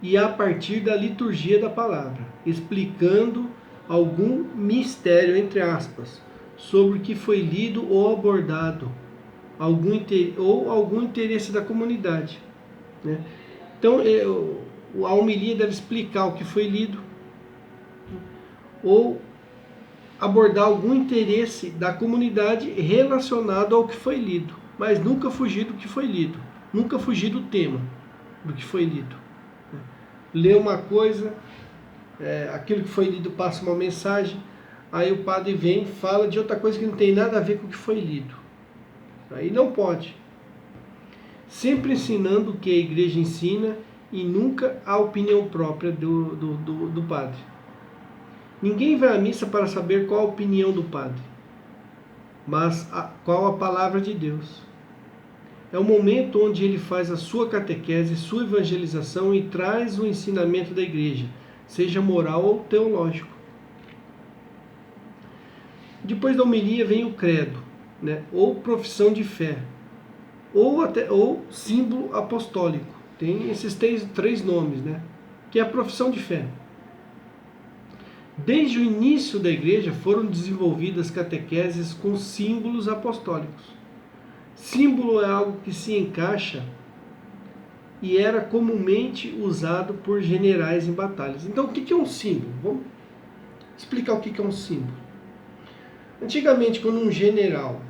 e a partir da liturgia da palavra, explicando algum mistério, entre aspas, sobre o que foi lido ou abordado, algum interesse da comunidade, né? Então, a homilia deve explicar o que foi lido ou abordar algum interesse da comunidade relacionado ao que foi lido, mas nunca fugir do que foi lido, nunca fugir do tema do que foi lido. Lê uma coisa, aquilo que foi lido passa uma mensagem, aí o padre vem e fala de outra coisa que não tem nada a ver com o que foi lido. Aí não pode. Sempre ensinando o que a igreja ensina e nunca a opinião própria do padre. Ninguém vai à missa para saber qual a opinião do padre, mas qual a palavra de Deus. É o momento onde ele faz a sua catequese, sua evangelização e traz o ensinamento da igreja, seja moral ou teológico. Depois da homilia vem o credo, né? Ou profissão de fé, ou símbolo apostólico. Tem esses três nomes, né? Que é a profissão de fé. Desde o início da igreja foram desenvolvidas catequeses com símbolos apostólicos. Símbolo é algo que se encaixa e era comumente usado por generais em batalhas. Então, o que é um símbolo? Vamos explicar o que é um símbolo. Antigamente, quando um general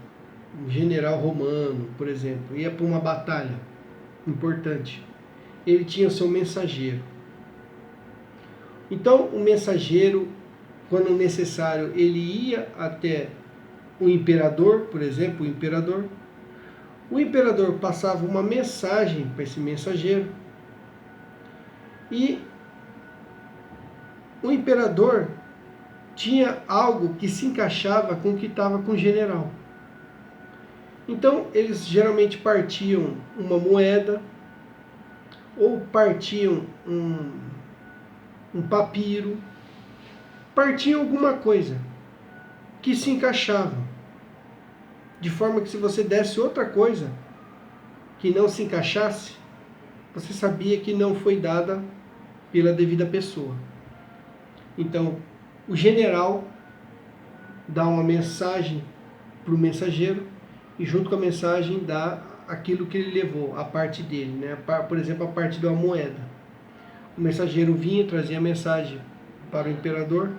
romano, por exemplo, ia para uma batalha importante, ele tinha o seu mensageiro. Então, o mensageiro, quando necessário, ele ia até o imperador, por exemplo, o imperador passava uma mensagem para esse mensageiro e o imperador tinha algo que se encaixava com o que estava com o general. Então, eles geralmente partiam uma moeda ou partiam um papiro, partiam alguma coisa que se encaixava. De forma que se você desse outra coisa que não se encaixasse, você sabia que não foi dada pela devida pessoa. Então, o general dá uma mensagem para o mensageiro e junto com a mensagem dá aquilo que ele levou, a parte dele, né? Por exemplo, a parte da moeda. O mensageiro vinha, trazia a mensagem para o imperador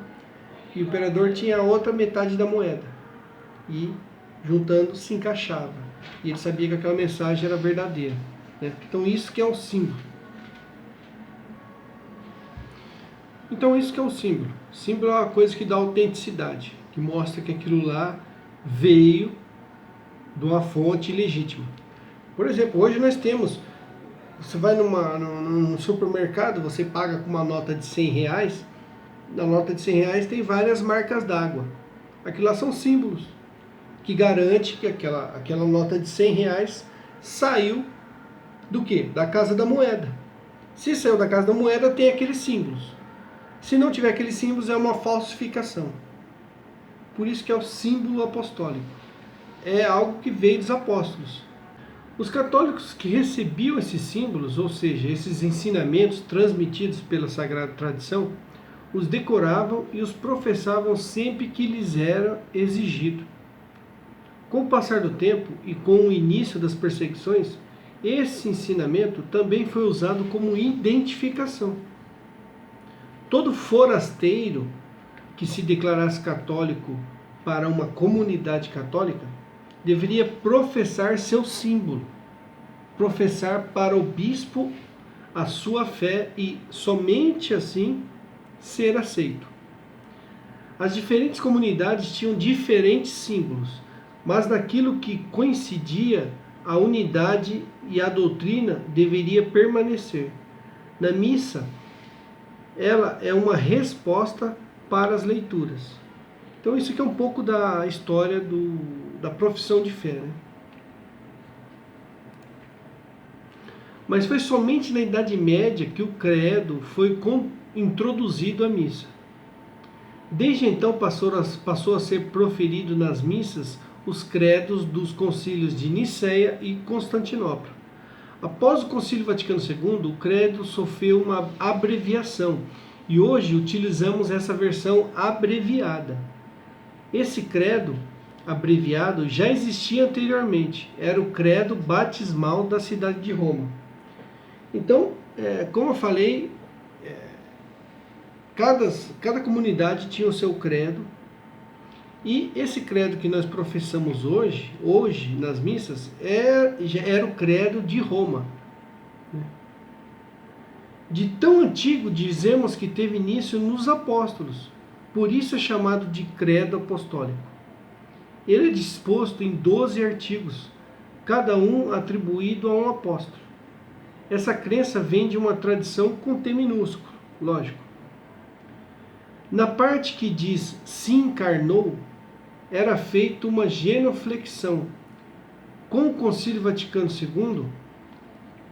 e o imperador tinha a outra metade da moeda. E juntando se encaixava. E ele sabia que aquela mensagem era verdadeira, né? Então isso que é um símbolo. Então isso que é um símbolo. Símbolo é uma coisa que dá autenticidade, que mostra que aquilo lá veio de uma fonte legítima. Por exemplo, hoje nós temos, você vai num supermercado, você paga com uma nota de 100 reais, na nota de 100 reais tem várias marcas d'água. Aquilo lá são símbolos que garante que aquela nota de 100 reais saiu do quê? Da Casa da Moeda. Se saiu da Casa da Moeda, tem aqueles símbolos. Se não tiver aqueles símbolos, é uma falsificação. Por isso que é o símbolo apostólico. É algo que veio dos apóstolos. Os católicos que recebiam esses símbolos, ou seja, esses ensinamentos transmitidos pela Sagrada Tradição, os decoravam e os professavam sempre que lhes era exigido. Com o passar do tempo e com o início das perseguições, esse ensinamento também foi usado como identificação. Todo forasteiro que se declarasse católico para uma comunidade católica deveria professar seu símbolo, professar para o bispo a sua fé e somente assim ser aceito. As diferentes comunidades tinham diferentes símbolos, mas naquilo que coincidia, a unidade e a doutrina deveria permanecer. Na missa, ela é uma resposta para as leituras. Então isso aqui é um pouco da história da profissão de fé, né? Mas foi somente na Idade Média que o credo foi introduzido à missa. Desde então passou a ser proferido nas missas os credos dos concílios de Niceia e Constantinopla. Após o Concílio Vaticano II, o credo sofreu uma abreviação e hoje utilizamos essa versão abreviada. Esse credo abreviado já existia anteriormente, era o credo batismal da cidade de Roma. Então, como eu falei, cada comunidade tinha o seu credo. E esse credo que nós professamos hoje nas missas, já era o credo de Roma. De tão antigo dizemos que teve início nos apóstolos, por isso é chamado de credo apostólico. Ele é disposto em 12 artigos, cada um atribuído a um apóstolo. Essa crença vem de uma tradição com T minúsculo, lógico. Na parte que diz se encarnou, era feita uma genuflexão. Com o Concílio Vaticano II,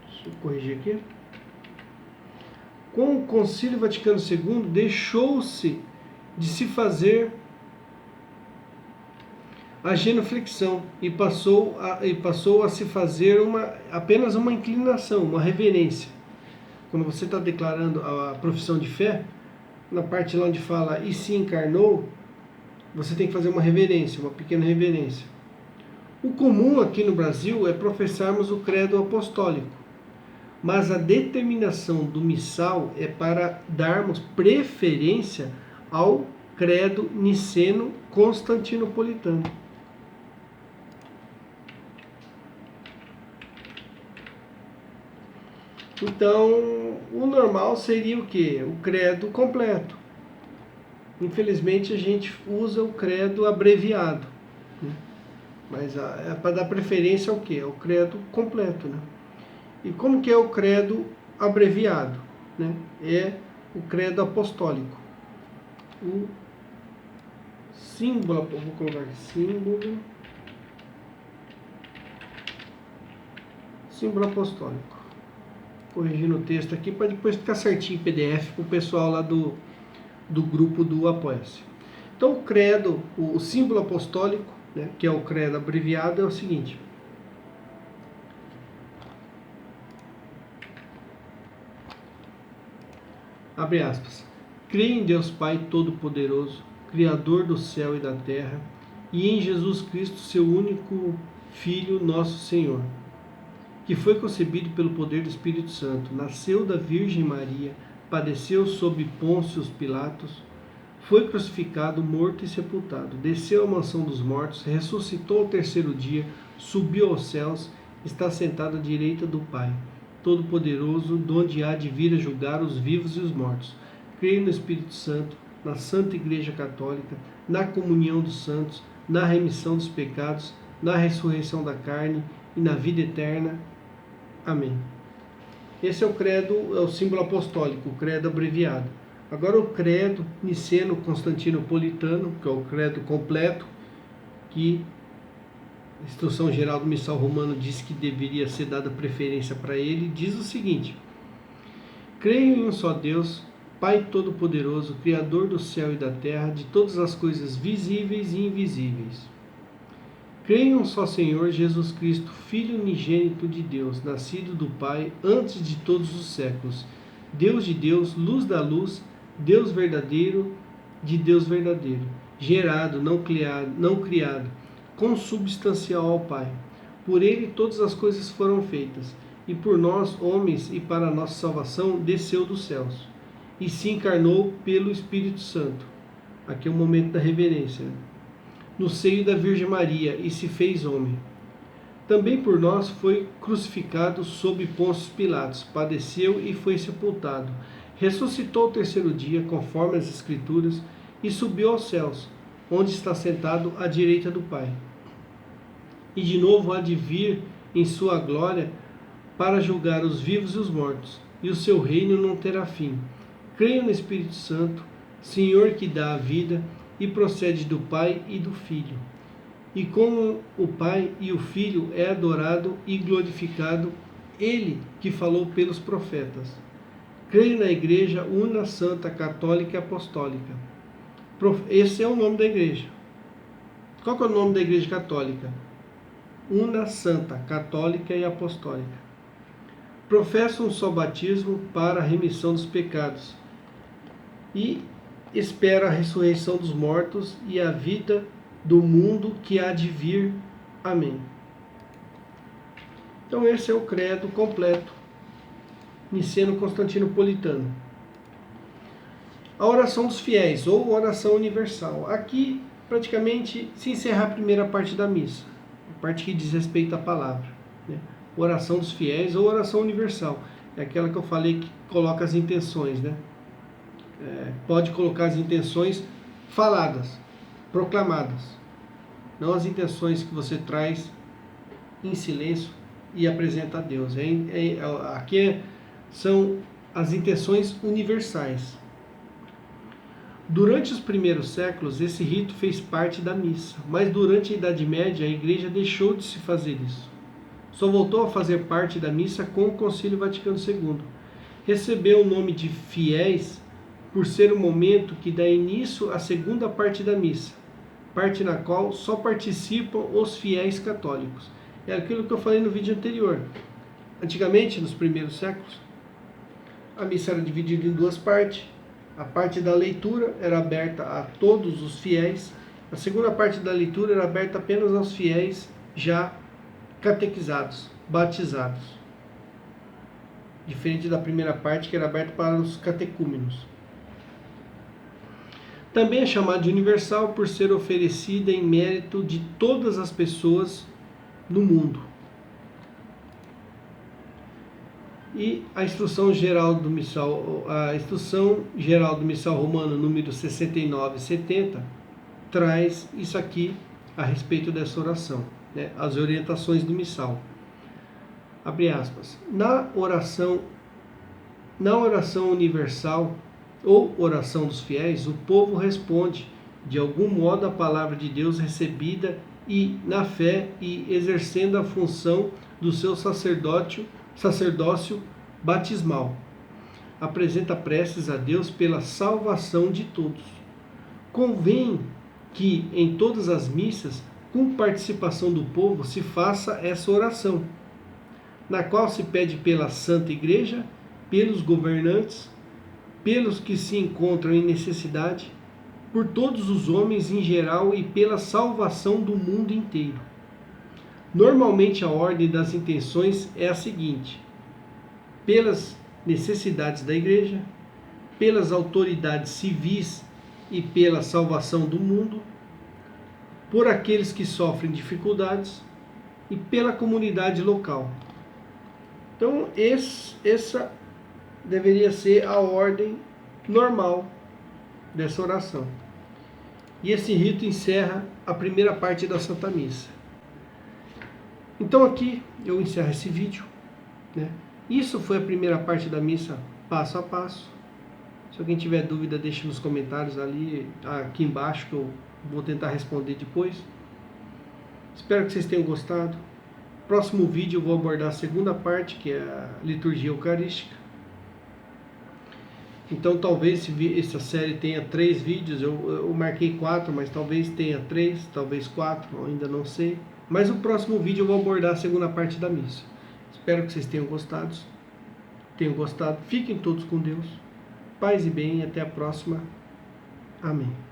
deixa eu corrigir aqui, com o Concílio Vaticano II deixou-se de se fazer a genuflexão e passou a se fazer apenas uma inclinação, uma reverência. Quando você está declarando a profissão de fé, na parte lá onde fala e se encarnou, você tem que fazer uma reverência, uma pequena reverência. O comum aqui no Brasil é professarmos o credo apostólico, mas a determinação do missal é para darmos preferência ao credo niceno-constantinopolitano. Então, o normal seria o quê? O credo completo. Infelizmente, a gente usa o credo abreviado, né? Mas é para dar preferência ao quê? Ao credo completo, né? E como que é o credo abreviado, né? É o credo apostólico. O símbolo, vou colocar aqui, símbolo apostólico. Corrigindo o texto aqui para depois ficar certinho em PDF para o pessoal lá do grupo do Apoia-se. Então o credo, o símbolo apostólico, né, que é o credo abreviado, é o seguinte: abre aspas, creio em Deus Pai Todo-Poderoso, Criador do céu e da terra, e em Jesus Cristo, seu único Filho, nosso Senhor, que foi concebido pelo poder do Espírito Santo, nasceu da Virgem Maria, padeceu sob Pôncio Pilatos, foi crucificado, morto e sepultado, desceu à mansão dos mortos, ressuscitou ao terceiro dia, subiu aos céus, está sentado à direita do Pai, Todo-Poderoso, donde há de vir a julgar os vivos e os mortos. Creio no Espírito Santo, na Santa Igreja Católica, na comunhão dos santos, na remissão dos pecados, na ressurreição da carne e na vida eterna. Amém. Esse é o credo, é o símbolo apostólico, o credo abreviado. Agora o credo niceno-constantinopolitano, que é o credo completo, que a Instrução Geral do Missal Romano diz que deveria ser dada preferência para ele, diz o seguinte: creio em um só Deus, Pai Todo-Poderoso, Criador do céu e da terra, de todas as coisas visíveis e invisíveis. Creio em um só Senhor, Jesus Cristo, Filho unigênito de Deus, nascido do Pai antes de todos os séculos, Deus de Deus, luz da luz, Deus verdadeiro de Deus verdadeiro, gerado, não criado, consubstancial ao Pai. Por ele todas as coisas foram feitas, e por nós, homens, e para a nossa salvação, desceu dos céus, e se encarnou pelo Espírito Santo. Aqui é o momento da reverência, né? No seio da Virgem Maria, e se fez homem. Também por nós foi crucificado sob Pôncio Pilatos, padeceu e foi sepultado. Ressuscitou ao terceiro dia, conforme as Escrituras, e subiu aos céus, onde está sentado à direita do Pai. E de novo há de vir em sua glória para julgar os vivos e os mortos, e o seu reino não terá fim. Creio no Espírito Santo, Senhor que dá a vida, e procede do Pai e do Filho. E como o Pai e o Filho é adorado e glorificado, ele que falou pelos profetas. Creio na Igreja Una, Santa, Católica e Apostólica. Esse é o nome da Igreja. Qual que é o nome da Igreja Católica? Una, Santa, Católica e Apostólica. Professa um só batismo para a remissão dos pecados e espera a ressurreição dos mortos e a vida do mundo que há de vir. Amém. Então esse é o credo completo, niceno-constantinopolitano. A oração dos fiéis, ou oração universal. Aqui, praticamente, se encerra a primeira parte da missa, a parte que diz respeito à palavra, né? Oração dos fiéis ou oração universal. É aquela que eu falei que coloca as intenções, né? Pode colocar as intenções faladas, proclamadas, não as intenções que você traz em silêncio e apresenta a Deus. Aqui são as intenções universais. Durante os primeiros séculos, esse rito fez parte da missa, mas durante a Idade Média, a Igreja deixou de se fazer isso. Só voltou a fazer parte da missa com o Concílio Vaticano II. Recebeu o nome de fiéis por ser o momento que dá início à segunda parte da missa, parte na qual só participam os fiéis católicos. É aquilo que eu falei no vídeo anterior. Antigamente, nos primeiros séculos, a missa era dividida em duas partes. A parte da leitura era aberta a todos os fiéis. A segunda parte da leitura era aberta apenas aos fiéis já catequizados, batizados. Diferente da primeira parte, que era aberta para os catecúmenos. Também é chamada de universal por ser oferecida em mérito de todas as pessoas no mundo. E a Instrução Geral do Missal Romano, número 6970, traz isso aqui a respeito dessa oração, né? As orientações do missal. Abre aspas. Na oração universal ou oração dos fiéis, o povo responde de algum modo a palavra de Deus recebida e na fé e exercendo a função do seu sacerdócio batismal. Apresenta preces a Deus pela salvação de todos. Convém que em todas as missas, com participação do povo, se faça essa oração, na qual se pede pela Santa Igreja, pelos governantes, pelos que se encontram em necessidade, por todos os homens em geral e pela salvação do mundo inteiro. Normalmente a ordem das intenções é a seguinte: pelas necessidades da Igreja, pelas autoridades civis e pela salvação do mundo, por aqueles que sofrem dificuldades e pela comunidade local. Então, essa deveria ser a ordem normal dessa oração. E esse rito encerra a primeira parte da Santa Missa. Então aqui eu encerro esse vídeo, né? Isso foi a primeira parte da missa, passo a passo. Se alguém tiver dúvida, deixe nos comentários ali, aqui embaixo, que eu vou tentar responder depois. Espero que vocês tenham gostado. Próximo vídeo eu vou abordar a segunda parte, que é a liturgia eucarística. Então talvez essa série tenha 3 vídeos, eu marquei 4, mas talvez tenha 3, talvez 4, ainda não sei. Mas o próximo vídeo eu vou abordar a segunda parte da missa. Espero que vocês tenham gostado. Fiquem todos com Deus. Paz e bem, até a próxima. Amém.